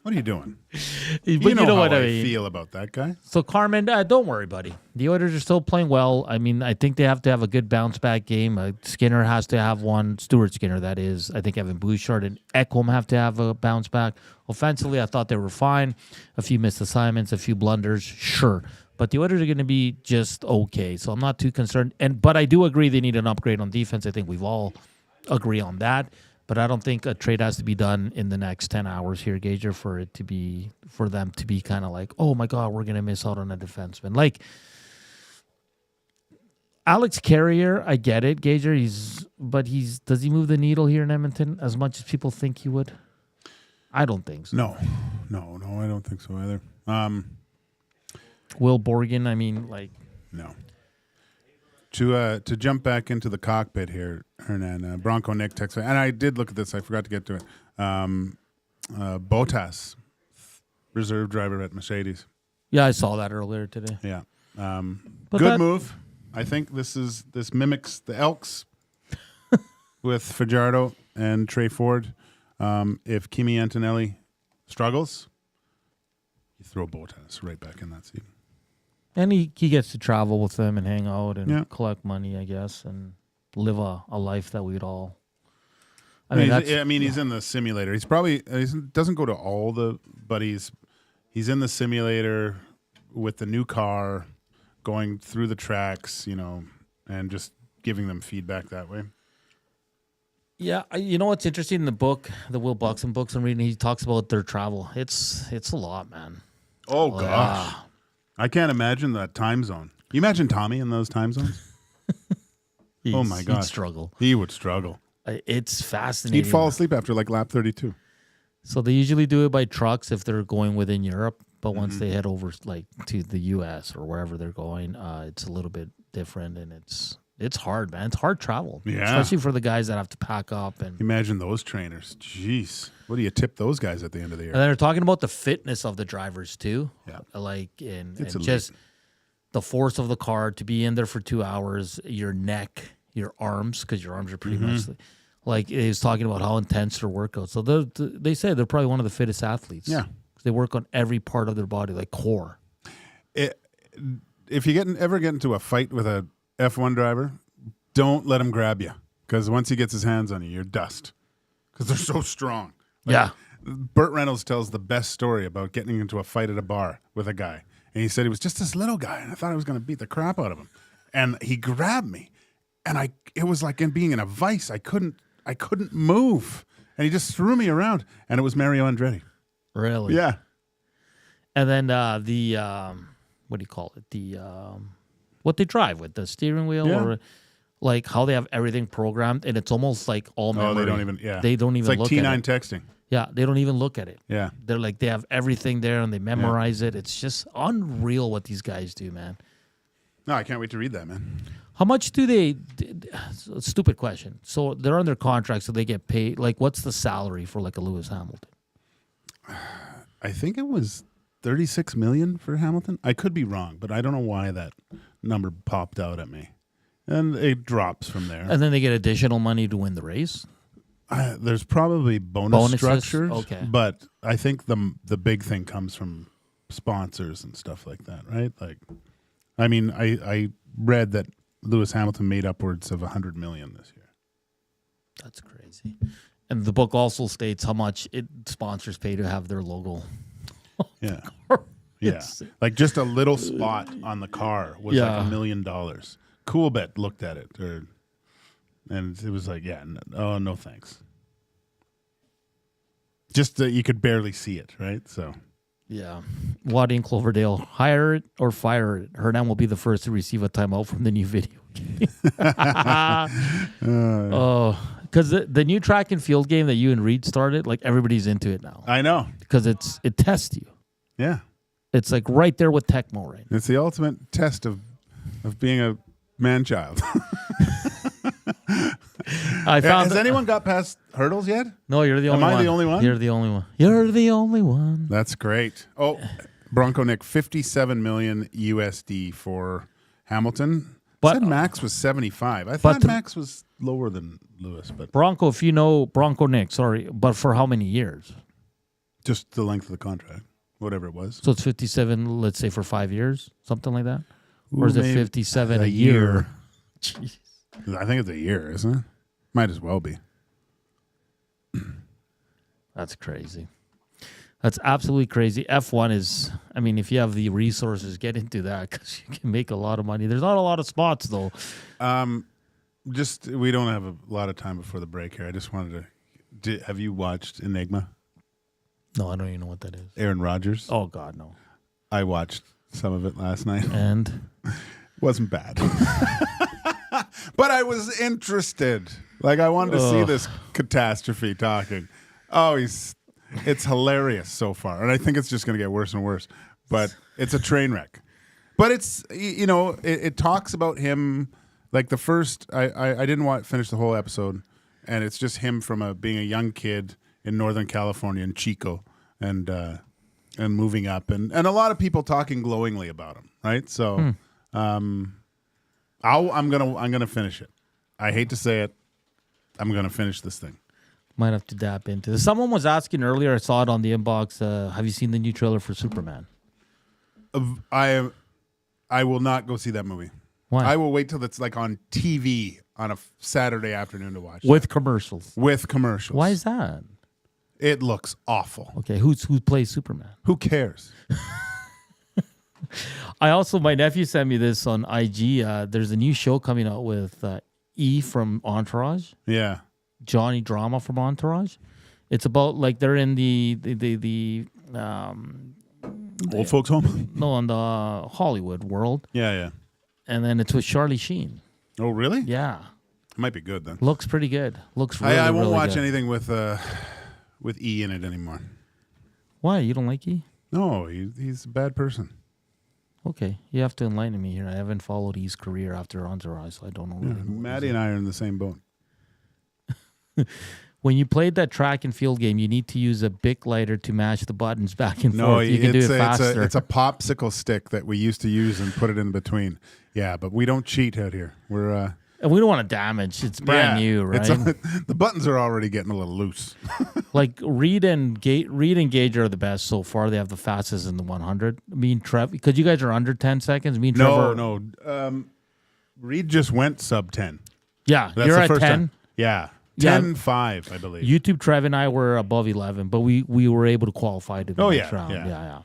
What are you doing?
But
you know
what
how
I
I
mean.
feel about that guy.
So, Carmen, don't worry, buddy. The Oilers are still playing well. I mean, I think they have to have a good bounce-back game. Skinner has to have one. Stuart Skinner, that is. I think Evan Bouchard and Ekholm have to have a bounce-back. Offensively, I thought they were fine. A few missed assignments, a few blunders, sure. But the Oilers are going to be just okay. So I'm not too concerned. But I do agree they need an upgrade on defense. I think we've all agree on that. But I don't think a trade has to be done in the next 10 hours here, Gager, for them to be kind of like, oh my God, we're gonna miss out on a defenseman. Like Alex Carrier, I get it, Gager. Does he move the needle here in Edmonton as much as people think he would? I don't think so.
No, I don't think so either.
Will Borgen, I mean, like
no. To jump back into the cockpit here, Hernan, Bronco Nick texts me, and I did look at this. I forgot to get to it. Bottas, reserve driver at Mercedes.
Yeah, I saw that earlier today.
Yeah, good move. I think this mimics the Elks with Fajardo and Trey Ford. If Kimi Antonelli struggles, you throw Bottas right back in that seat.
And he gets to travel with them and hang out and collect money, I guess, and live a life that we'd all.
He's in the simulator. He's probably doesn't go to all but he's in the simulator with the new car, going through the tracks, and just giving them feedback that way.
Yeah, you know what's interesting in the book, the Will Buxton books I'm reading, he talks about their travel. It's a lot, man.
Oh gosh. I can't imagine that time zone. You imagine Tommy in those time zones? Oh my gosh.
He'd struggle.
He would struggle.
It's fascinating.
He'd fall asleep after lap 32.
So they usually do it by trucks if they're going within Europe, but once they head over to the US or wherever they're going, it's a little bit different, and it's hard, man. It's hard travel.
Yeah.
Especially for the guys that have to pack up. And
imagine those trainers. Jeez. What do you tip those guys at the end of the year?
And they're talking about the fitness of the drivers too.
Yeah.
And just the force of the car to be in there for 2 hours, your neck, your arms, because your arms are pretty much like he was talking about how intense their workouts. So they say they're probably one of the fittest athletes.
Yeah.
They work on every part of their body, like core.
If you ever get into a fight with a F1 driver, don't let him grab you, because once he gets his hands on you, you're dust, because they're so strong. Burt Reynolds tells the best story about getting into a fight at a bar with a guy, and he said he was just this little guy, and I thought I was going to beat the crap out of him, and he grabbed me, and it was like being in a vice. I couldn't move, and he just threw me around, and it was Mario Andretti.
Really?
Yeah.
And then what do you call it? What they drive with, the steering wheel, or like how they have everything programmed, and it's almost like all memory.
They don't even. Yeah.
They don't even.
It's like
look
T9
at it.
texting.
Yeah, they don't even look at it.
Yeah.
They're like, they have everything there and they memorize it. It's just unreal what these guys do, man.
No, I can't wait to read that, man.
How much do they? Stupid question. So they're under contract, so they get paid. Like, what's the salary for like a Lewis Hamilton?
I think it was $36 million for Hamilton. I could be wrong, but I don't know why that number popped out at me. And it drops from there.
And then they get additional money to win the race.
There's probably bonuses structures,
okay.
But I think the big thing comes from sponsors and stuff like that, right? Like, I mean, I read that Lewis Hamilton made upwards of $100 million this year.
That's crazy. And the book also states how much sponsors pay to have their logo.
Yeah. Yeah. Like just a little spot on the car was like $1 million. Coolbet looked at it, and it was like, no thanks. Just that you could barely see it, right? So.
Yeah. Waddy and Cloverdale, hire it or fire it. Hernan will be the first to receive a timeout from the new video game. Because the new track and field game that you and Reed started, like everybody's into it now.
I know.
Because it tests you.
Yeah.
It's like right there with Tecmo right now.
It's the ultimate test of being man-child.
Has
anyone got past hurdles yet?
No, you're the only one.
Am I the only one?
You're the only one. You're the only one.
That's great. Oh, Bronco Nick, $57 million USD for Hamilton.
But
said Max was 75. I thought Max was lower than Lewis, but
Bronco, if you know Bronco Nick, sorry, but for how many years?
Just the length of the contract, whatever it was.
So it's 57, let's say for 5 years, something like that? Or is it
maybe
57 a year?
Jeez. I think it's a year, isn't it? Might as well be.
That's crazy. That's absolutely crazy. F1 is, I mean, if you have the resources, get into that because you can make a lot of money. There's not a lot of spots, though.
We don't have a lot of time before the break here. I just wanted to, have you watched Enigma?
No, I don't even know what that is.
Aaron Rodgers?
Oh, God, no.
I watched some of it last night.
And?
Wasn't bad. But I was interested. Like, I wanted to see this catastrophe talking. Oh, it's hilarious so far. And I think it's just going to get worse and worse. But it's a train wreck. But it's, it talks about him, like the first, I didn't finish the whole episode. And it's just him from being a young kid in Northern California, in Chico, and moving up. And a lot of people talking glowingly about him, right? So I'm gonna finish it. I hate to say it. I'm gonna finish this thing.
Might have to dap into this. Someone was asking earlier, I saw it on the inbox, have you seen the new trailer for Superman?
I will not go see that movie.
Why?
I will wait till it's like on TV on a Saturday afternoon to watch.
With commercials.
With commercials.
Why is that?
It looks awful.
Okay, who plays Superman?
Who cares?
I also, my nephew sent me this on IG. There's a new show coming out with E from Entourage.
Yeah.
Johnny Drama from Entourage. It's about like they're in the
old folks home?
No, in the Hollywood world.
Yeah.
And then it's with Charlie Sheen.
Oh, really?
Yeah.
It might be good then.
Looks pretty good. Looks really,
I won't
really
watch
good.
anything with E in it anymore.
Why? You don't like E?
No, he's a bad person.
Okay, you have to enlighten me here. I haven't followed E's career after Entourage, so I don't know. Really
Maddie and I are in the same boat.
When you played that track and field game, you need to use a Bic lighter to mash the buttons back and
No,
forth. You can do it faster.
It's a popsicle stick that we used to use and put it in between. Yeah, but we don't cheat out here. We're
and we don't want to damage. It's brand new, right?
The buttons are already getting a little loose.
Like Reed and Gager are the best so far. They have the fastest in the 100. Me and Trev, because you guys are under 10 seconds. Me and Trevor.
No. Reed just went sub 10.
Yeah,
That's
you're
the
at
first
10.
time. Yeah. 10-5, I believe.
YouTube, Trev, and I were above 11, but we were able to qualify to the next round. Yeah.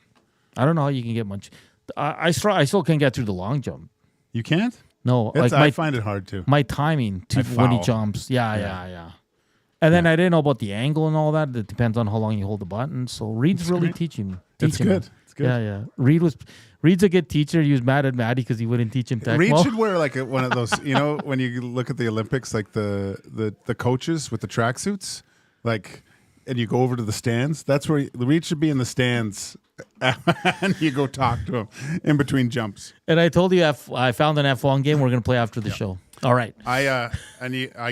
I don't know how you can get much. I still can't get through the long jump.
You can't?
No.
I find it hard too.
My timing when he jumps. Yeah. And then I didn't know about the angle and all that. It depends on how long you hold the button. So Reed's really teaching.
It's good. It's good.
Yeah. Reed's a good teacher. He was mad at Maddie because he wouldn't teach him Tecmo.
Reed should wear like one of those, when you look at the Olympics, like the coaches with the tracksuits, like, and you go over to the stands. That's where Reed should be in the stands, and you go talk to him in between jumps.
And I told you I found an F1 game we're going to play after the show. All right.
I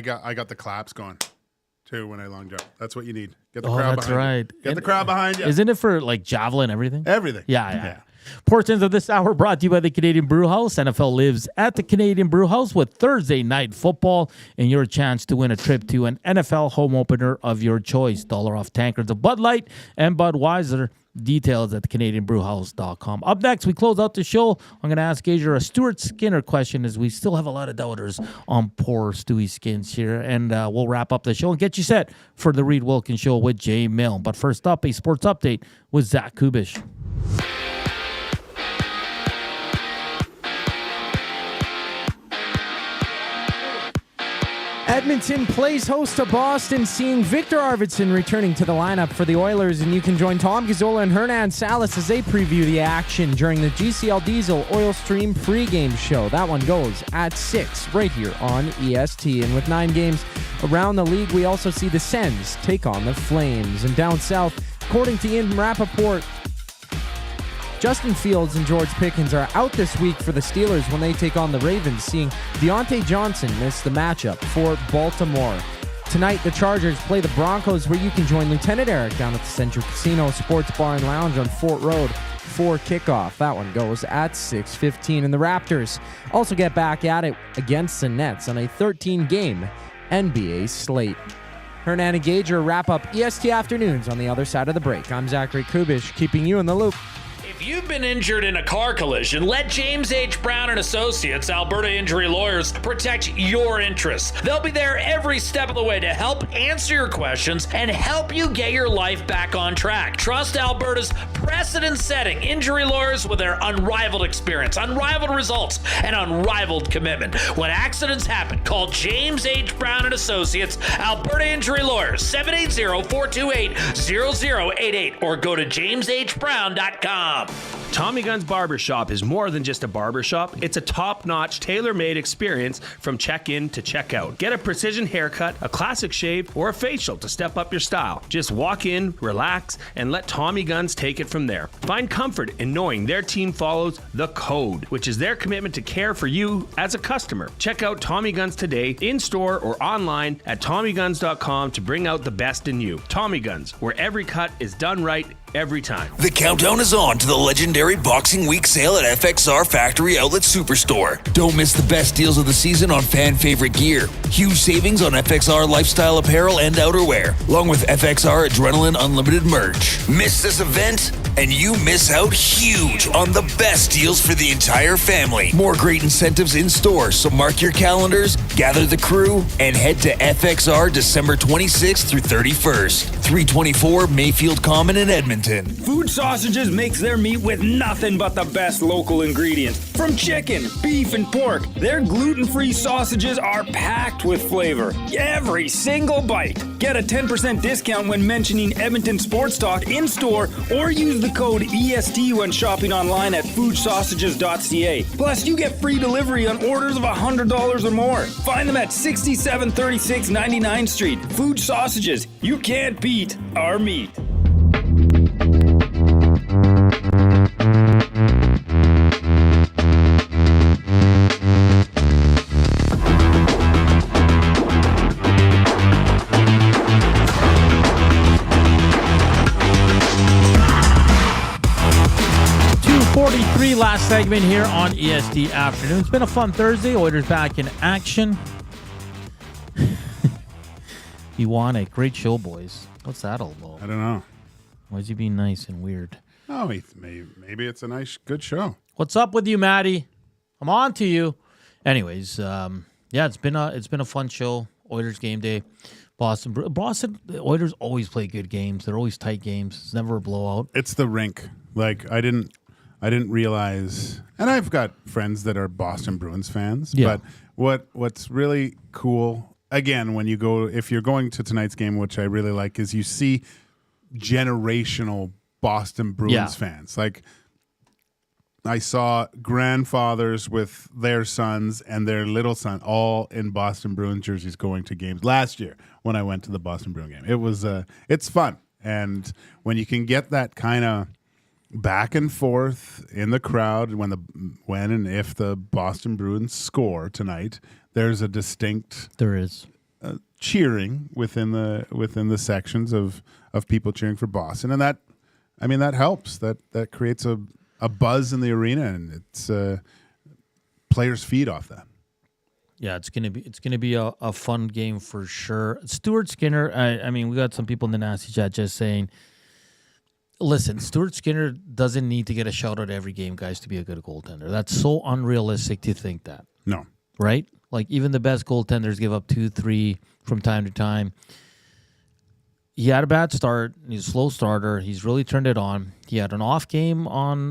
got the claps going too when I long jump. That's what you need. Get the crowd
that's
behind
right.
you. Get the crowd behind you.
Isn't it for like javelin everything?
Everything.
Yeah. Portions of this hour brought to you by the Canadian Brew House. NFL lives at the Canadian Brew House with Thursday night football and your chance to win a trip to an NFL home opener of your choice. $1 off tankards of Bud Light and Budweiser. Details at thecanadianbrewhouse.com. Up next, we close out the show. I'm going to ask Gager a Stuart Skinner question as we still have a lot of doubters on poor Stewie Skins here. And we'll wrap up the show and get you set for the Reed Wilkins Show with Jay Milne. But first up, a sports update with Zach Kubusch.
Edmonton plays host to Boston, seeing Viktor Arvidsson returning to the lineup for the Oilers, and you can join Tom Gazzola and Hernan Salas as they preview the action during the GCL Diesel Oil Stream pregame show. That one goes at 6 right here on EST. And with 9 games around the league, we also see the Sens take on the Flames. And down south, according to Ian Rappaport, Justin Fields and George Pickens are out this week for the Steelers when they take on the Ravens, seeing Deontay Johnson miss the matchup for Baltimore. Tonight, the Chargers play the Broncos, where you can join Lieutenant Eric down at the Central Casino Sports Bar and Lounge on Fort Road for kickoff. That one goes at 6:15. And the Raptors also get back at it against the Nets on a 13-game NBA slate. Hernan and Gager wrap up EST Afternoons on the other side of the break. I'm Zachary Kubusch, keeping you in the loop.
If you've been injured in a car collision, let James H. Brown and Associates, Alberta Injury Lawyers, protect your interests. They'll be there every step of the way to help answer your questions and help you get your life back on track. Trust Alberta's precedent-setting injury lawyers with their unrivaled experience, unrivaled results, and unrivaled commitment. When accidents happen, call James H. Brown and Associates, Alberta Injury Lawyers, 780-428-0088, or go to jameshbrown.com.
Tommy Gunn's Barbershop is more than just a barbershop. It's a top-notch, tailor-made experience from check-in to check-out. Get a precision haircut, a classic shave, or a facial to step up your style. Just walk in, relax, and let Tommy Guns take it from there. Find comfort in knowing their team follows the code, which is their commitment to care for you as a customer. Check out Tommy Guns today, in-store or online at TommyGuns.com to bring out the best in you. Tommy Guns, where every cut is done right every time.
The countdown is on to the legendary Boxing Week sale at FXR Factory Outlet Superstore. Don't miss the best deals of the season on fan favorite gear. Huge savings on FXR lifestyle apparel and outerwear, along with FXR Adrenaline Unlimited merch. Miss this event and you miss out huge on the best deals for the entire family. More great incentives in store, so mark your calendars, gather the crew, and head to FXR December 26th through 31st. 324 Mayfield Common in Edmonton.
Food Sausages makes their meat with nothing but the best local ingredients. From chicken, beef, and pork, their gluten-free sausages are packed with flavor. Every single bite. Get a 10% discount when mentioning Edmonton Sports Talk in-store, or use the code EST when shopping online at foodsausages.ca. Plus, you get free delivery on orders of $100 or more. Find them at 6736 99th Street. Food Sausages. You can't beat our meat.
Last segment here on EST Afternoon. It's been a fun Thursday. Oilers back in action. You want a great show, boys. What's that all about?
I don't know.
Why is he being nice and weird?
Oh, maybe it's a nice, good show.
What's up with you, Maddie? I'm on to you. Anyways, yeah, it's been a fun show. Oilers game day. Boston, the Oilers always play good games. They're always tight games. It's never a blowout.
It's the rink. Like I didn't realize, and I've got friends that are Boston Bruins fans,
yeah.
But what's really cool, again, when you go, if you're going to tonight's game, which I really like, is you see generational Boston Bruins fans. Like I saw grandfathers with their sons and their little son all in Boston Bruins jerseys going to games last year when I went to the Boston Bruins game. It was it's fun. And when you can get that kind of back and forth in the crowd when and if the Boston Bruins score tonight, there's a distinct cheering within the sections of people cheering for Boston, and that helps. That creates a buzz in the arena, and it's players feed off that.
Yeah, it's gonna be a fun game for sure. Stuart Skinner. I mean, we got some people in the nasty chat just saying, listen, Stuart Skinner doesn't need to get a shout out every game, guys, to be a good goaltender. That's so unrealistic to think that.
No.
Right? Like, even the best goaltenders give up 2-3 from time to time. He had a bad start. He's a slow starter. He's really turned it on. He had an off game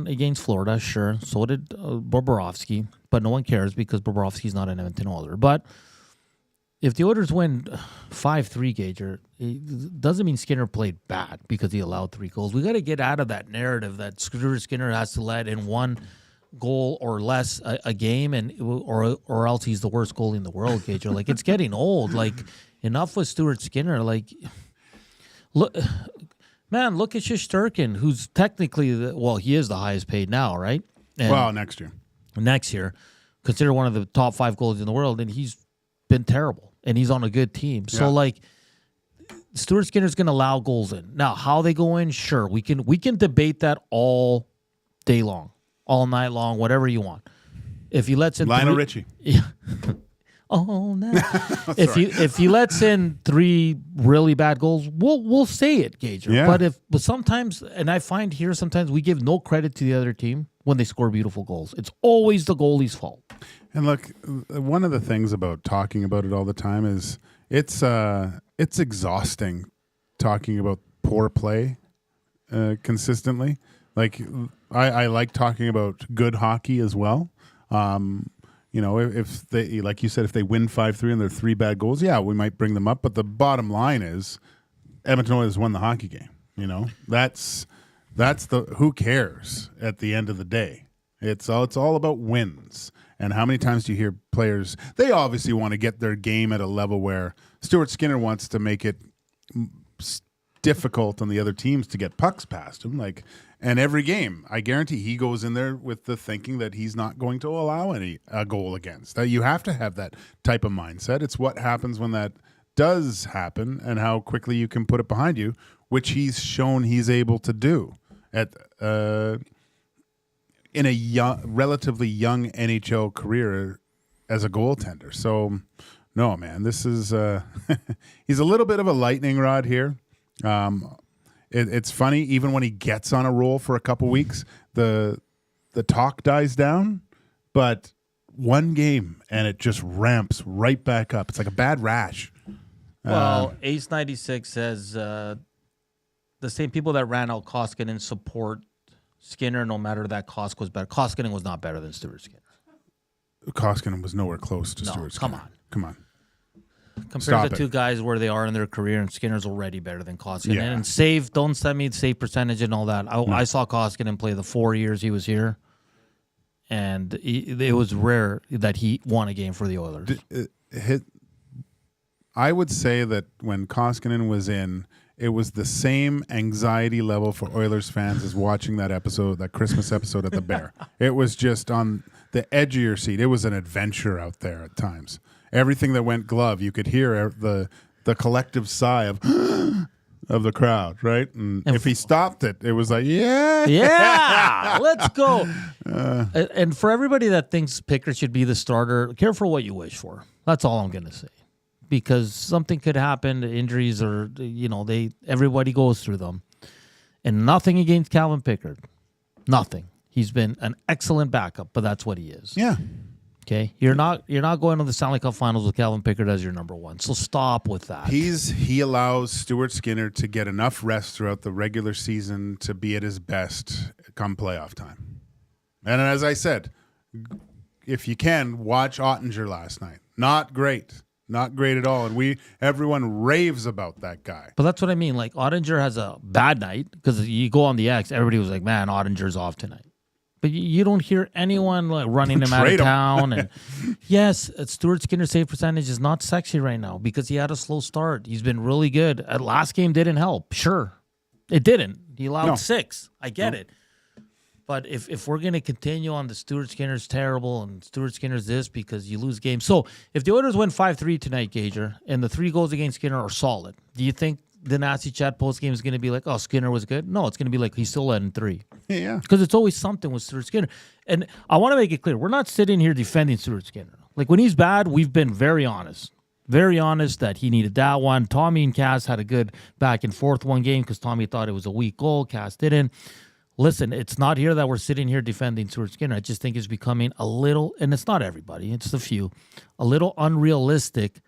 against Florida, sure. So did Bobrovsky. But no one cares because Bobrovsky's not an Edmonton Oiler. But if the Oilers win 5-3, Gager, it doesn't mean Skinner played bad because he allowed 3 goals. We got to get out of that narrative that Skinner has to let in 1 goal or less a game, or else he's the worst goalie in the world, Gager. Like, it's getting old. Like, enough with Stuart Skinner. Like, look, Man, look at Shesterkin, who's technically, he is the highest paid now, right? And
next year.
Next year, considered one of the top 5 goalies in the world, and he's been terrible, and he's on a good team. So, Stuart Skinner's going to allow goals in. Now, how they go in, sure, we can debate that all day long, all night long, whatever you want. If he lets in
Lionel Richie.
Yeah. Oh no! If he lets in 3 really bad goals, we'll say it, Gager.
Yeah.
But sometimes, and I find here sometimes we give no credit to the other team when they score beautiful goals. It's always the goalie's fault.
And look, one of the things about talking about it all the time is it's exhausting talking about poor play consistently. Like I like talking about good hockey as well. If they, like you said, if they win 5-3 and they're 3 bad goals, we might bring them up. But the bottom line is Edmonton Oilers won the hockey game. That's the who cares at the end of the day. It's all about wins. And how many times do you hear players? They obviously want to get their game at a level where Stuart Skinner wants to make it difficult on the other teams to get pucks past him. And every game, I guarantee he goes in there with the thinking that he's not going to allow a goal against. You have to have that type of mindset. It's what happens when that does happen and how quickly you can put it behind you, which he's shown he's able to do in a relatively young NHL career as a goaltender. So, no, man, this is he's a little bit of a lightning rod here. It's funny, even when he gets on a roll for a couple weeks, the talk dies down, but one game and it just ramps right back up. It's like a bad rash.
Well, Ace 96 says the same people that ran out Koskinen support Skinner, no matter that Kosk was better. Koskinen was not better than Stuart Skinner.
Koskinen was nowhere close to Stuart Skinner. Come on.
Compare the two guys where they are in their career, and Skinner's already better than Koskinen. Yeah. And don't send me the save percentage and all that. I saw Koskinen play the 4 years he was here, and it was rare that he won a game for the Oilers.
I would say that when Koskinen was in, it was the same anxiety level for Oilers fans as watching that Christmas episode at the Bear. It was just on the edge of your seat. It was an adventure out there at times. Everything that went glove, you could hear the collective sigh of the crowd, right? And if he stopped it, it was like, yeah,
let's go. And for everybody that thinks Pickard should be the starter, careful what you wish for. That's all I'm going to say. Because something could happen, injuries, or everybody goes through them. And nothing against Calvin Pickard. Nothing. He's been an excellent backup, but that's what he is.
Yeah.
Okay, you're not going to the Stanley Cup Finals with Calvin Pickard as your number one. So stop with that.
He allows Stuart Skinner to get enough rest throughout the regular season to be at his best come playoff time. And as I said, if you can, watch Ottinger last night. Not great at all. And everyone raves about that guy.
But that's what I mean. Like Ottinger has a bad night because you go on the X, everybody was like, "Man, Ottinger's off tonight." But you don't hear anyone running him out of town. And yes, Stuart Skinner's save percentage is not sexy right now because he had a slow start. He's been really good. Last game didn't help. Sure, it didn't. He allowed 6. I get it. But if we're going to continue on the Stuart Skinner's terrible and Stuart Skinner's this because you lose games. So if the Oilers win 5-3 tonight, Gager, and the 3 goals against Skinner are solid, do you think the Nasty Chat postgame is going to be like, oh, Skinner was good? No, it's going to be like, he's still led in 3.
Yeah.
Because it's always something with Stuart Skinner. And I want to make it clear, we're not sitting here defending Stuart Skinner. Like, when he's bad, we've been very honest. Very honest that he needed that one. Tommy and Cass had a good back and forth one game because Tommy thought it was a weak goal. Cass didn't. Listen, it's not here that we're sitting here defending Stuart Skinner. I just think it's becoming a little, and it's not everybody, it's a few, a little unrealistic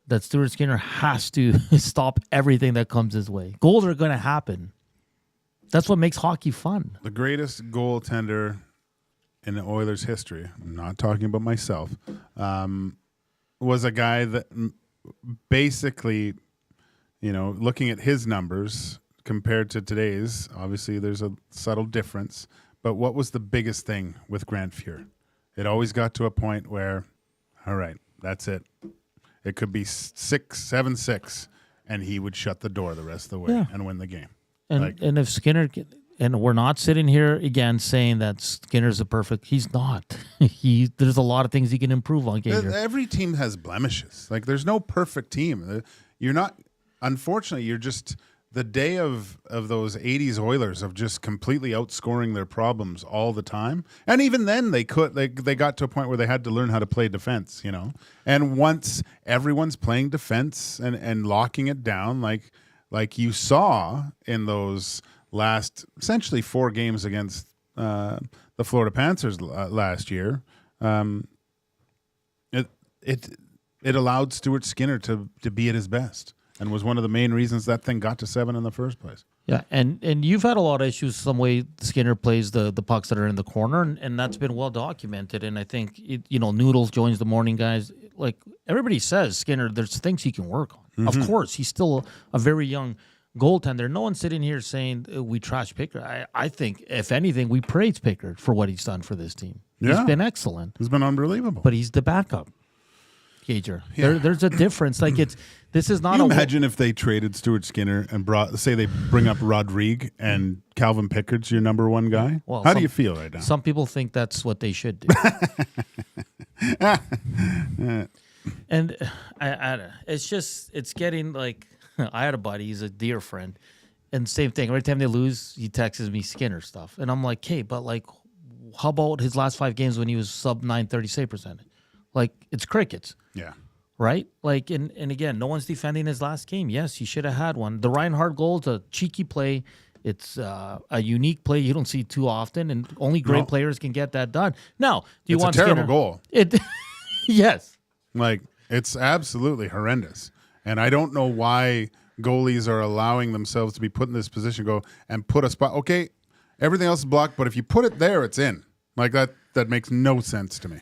that Stuart Skinner has to stop everything that comes his way. Goals are going to happen. That's what makes hockey fun.
The greatest goaltender in the Oilers' history, I'm not talking about myself, was a guy that basically, looking at his numbers compared to today's, obviously there's a subtle difference, but what was the biggest thing with Grant Fuhr? It always got to a point where, all right, that's it. It could be 7-6, and he would shut the door the rest of the way and win the game.
And if Skinner, and we're not sitting here again saying that Skinner's he's not. There's a lot of things he can improve on. Gager.
Every team has blemishes. Like there's no perfect team. You're not. Unfortunately, you're just the day of those '80s Oilers of just completely outscoring their problems all the time. And even then, they got to a point where they had to learn how to play defense. And once everyone's playing defense and locking it down, like you saw in those last essentially 4 games against the Florida Panthers last year, it allowed Stuart Skinner to be at his best, and was one of the main reasons that thing got to 7 in the first place.
Yeah, and you've had a lot of issues some way Skinner plays the pucks that are in the corner, and that's been well documented. And I think Noodles joins the morning guys. Like everybody says, Skinner, there's things he can work on.
Mm-hmm.
Of course, he's still a very young goaltender. No one's sitting here saying we trash Pickard. I think, if anything, we praise Pickard for what he's done for this team.
Yeah.
He's been excellent.
He's been unbelievable.
But he's the backup. Gager. Yeah. There's a difference. Like this is not.
Can you imagine if they traded Stuart Skinner and say they bring up Rodrigue and Calvin Pickard's your number 1 guy?
Well,
how do you feel right now?
Some people think that's what they should do. And it's getting like, I had a buddy, he's a dear friend, and same thing. Every time they lose, he texts me Skinner stuff, and I'm like, hey, but like, how about his last 5 games when he was sub 930 save percentage? Like, it's crickets.
Yeah.
Right? Like, and again, no one's defending his last game. Yes, he should have had one. The Reinhardt goal is a cheeky play. It's a unique play you don't see too often, and only great players can get that done. Now, do you want
a terrible
Skinner?
Goal?
Yes.
Like, it's absolutely horrendous. And I don't know why goalies are allowing themselves to be put in this position, go and put a spot. Okay, everything else is blocked, but if you put it there, it's in. Like, that makes no sense to me.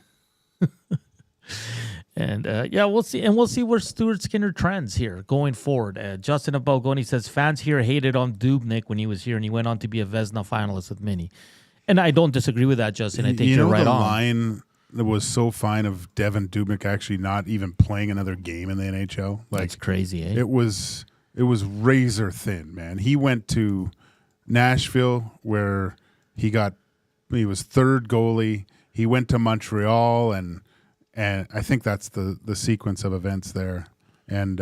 And we'll see. And we'll see where Stuart Skinner trends here going forward. Justin of Balgoni says fans here hated on Dubnyk when he was here, and he went on to be a Vezina finalist with Mini. And I don't disagree with that, Justin. I think you're right
the
on.
Line that was so fine of Devin Dubnyk actually not even playing another game in the NHL. Like,
that's crazy. Eh?
It was razor thin, man. He went to Nashville where he was third goalie. He went to Montreal and I think that's the sequence of events there. And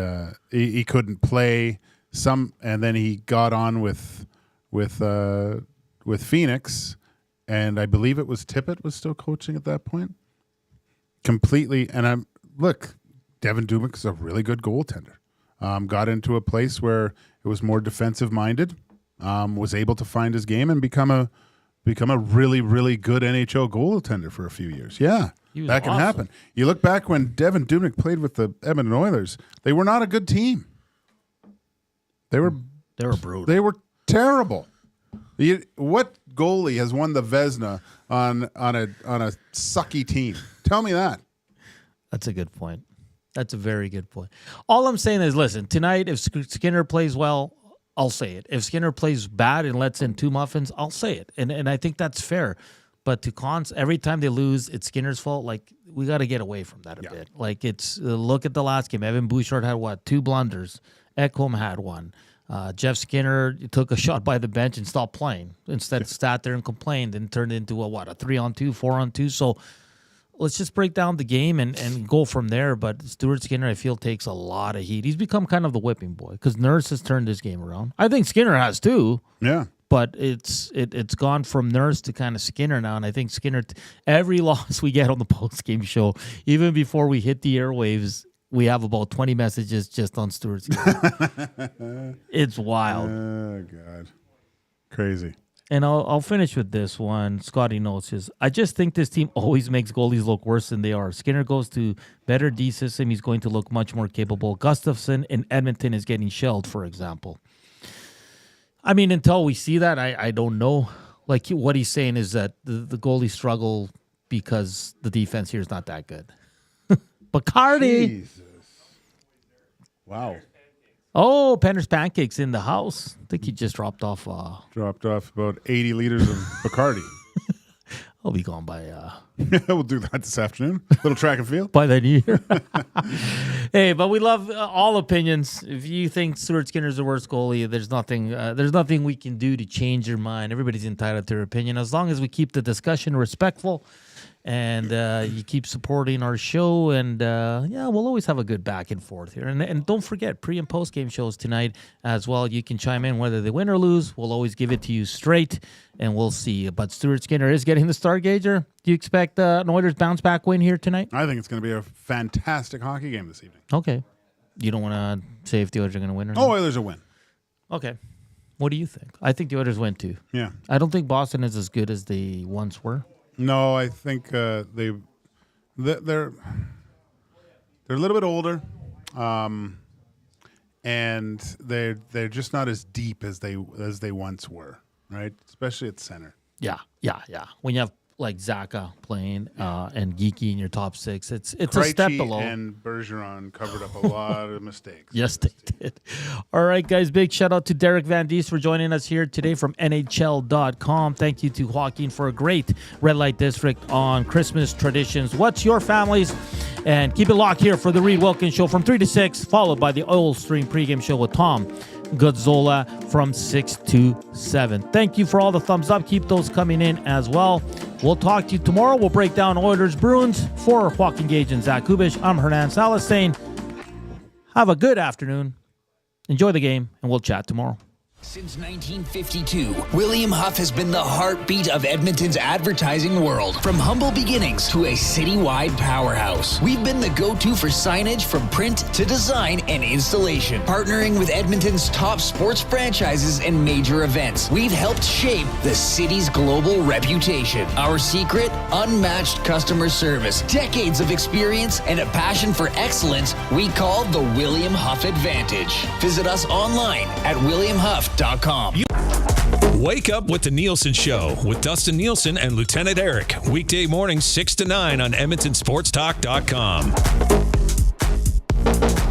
he couldn't play and then he got on with Phoenix, and I believe it was Tippett was still coaching at that point. Completely, and Devin Dubnyk is a really good goaltender. Got into a place where it was more defensive minded. Was able to find his game and become a really, really good NHL goaltender for a few years. Yeah, that can happen. You look back when Devin Dubnyk played with the Edmonton Oilers, they were not a good team. They were
brutal.
They were terrible. What goalie has won the Vezina on a sucky team? Tell me that.
That's a good point. That's a very good point. All I'm saying is, listen, tonight, if Skinner plays well, I'll say it. If Skinner plays bad and lets in 2 muffins, I'll say it. And I think that's fair. But every time they lose, it's Skinner's fault. Like, we got to get away from that a bit. Like, it's look at the last game. Evan Bouchard had 2 blunders. Ekholm had 1. Jeff Skinner took a shot by the bench and stopped playing. Instead, sat there and complained and turned into a 3-on-2, 4-on-2. So let's just break down the game and go from there. But Stuart Skinner, I feel, takes a lot of heat. He's become kind of the whipping boy because Nurse has turned his game around. I think Skinner has too.
Yeah.
But it's gone from Nurse to kind of Skinner now. And I think Skinner, every loss we get on the post-game show, even before we hit the airwaves, we have about 20 messages just on Stuart Skinner. It's wild.
Oh, God. Crazy.
And I'll finish with this one. Scotty notes, I just think this team always makes goalies look worse than they are. Skinner goes to better D system. He's going to look much more capable. Gustafsson in Edmonton is getting shelled, for example. I mean, until we see that, I don't know. Like, what he's saying is that the goalies struggle because the defense here is not that good. Bacardi.
Jesus. Wow.
Oh, Penner's Pancakes in the house. I think he just dropped off.
Dropped off about 80 liters of Bacardi.
I'll be gone by
we'll do that this afternoon. Little track and field.
by that year. Hey, but we love all opinions. If you think Stuart Skinner's the worst goalie, there's nothing we can do to change your mind. Everybody's entitled to their opinion. As long as we keep the discussion respectful and you keep supporting our show, and we'll always have a good back and forth here. And don't forget, pre- and post-game shows tonight as well. You can chime in whether they win or lose. We'll always give it to you straight, and we'll see. But Stuart Skinner is getting the start, Gager. Do you expect an Oilers bounce-back win here tonight?
I think it's going to be a fantastic hockey game this evening.
Okay. You don't want to say if the Oilers are going to win or not?
Oh, Oilers will win.
Okay. What do you think? I think the Oilers win too.
Yeah.
I don't think Boston is as good as they once were.
No, I think they're a little bit older, and they're just not as deep as they once were, right? Especially at center.
Yeah. When you have like Zaka playing and Geeky in your top six, it's
Krejci
a step below.
And Bergeron covered up a lot of mistakes.
Yes, they did. All right, guys, big shout out to Derek Van Diest for joining us here today from NHL.com. Thank you to Joaquin for a great Red Light District on Christmas traditions. What's your family's? And keep it locked here for the Reed Wilkins Show from 3 to 6, followed by the Oil Stream pregame show with Tom Gazzola from 6 to 7. Thank you for all the thumbs up. Keep those coming in as well. We'll talk to you tomorrow. We'll break down Oilers Bruins. For Joaquin Gage and Zach Kubusch, I'm Hernan Salas saying have a good afternoon. Enjoy the game, and we'll chat tomorrow.
Since 1952, William Huff has been the heartbeat of Edmonton's advertising world. From humble beginnings to a citywide powerhouse, we've been the go-to for signage from print to design and installation. Partnering with Edmonton's top sports franchises and major events, we've helped shape the city's global reputation. Our secret? Unmatched customer service, decades of experience, and a passion for excellence we call the William Huff Advantage. Visit us online at williamhuff.com.
Wake up with the Nielsen Show with Dustin Nielsen and Lieutenant Eric. Weekday mornings 6 to 9 on EdmontonSportsTalk.com.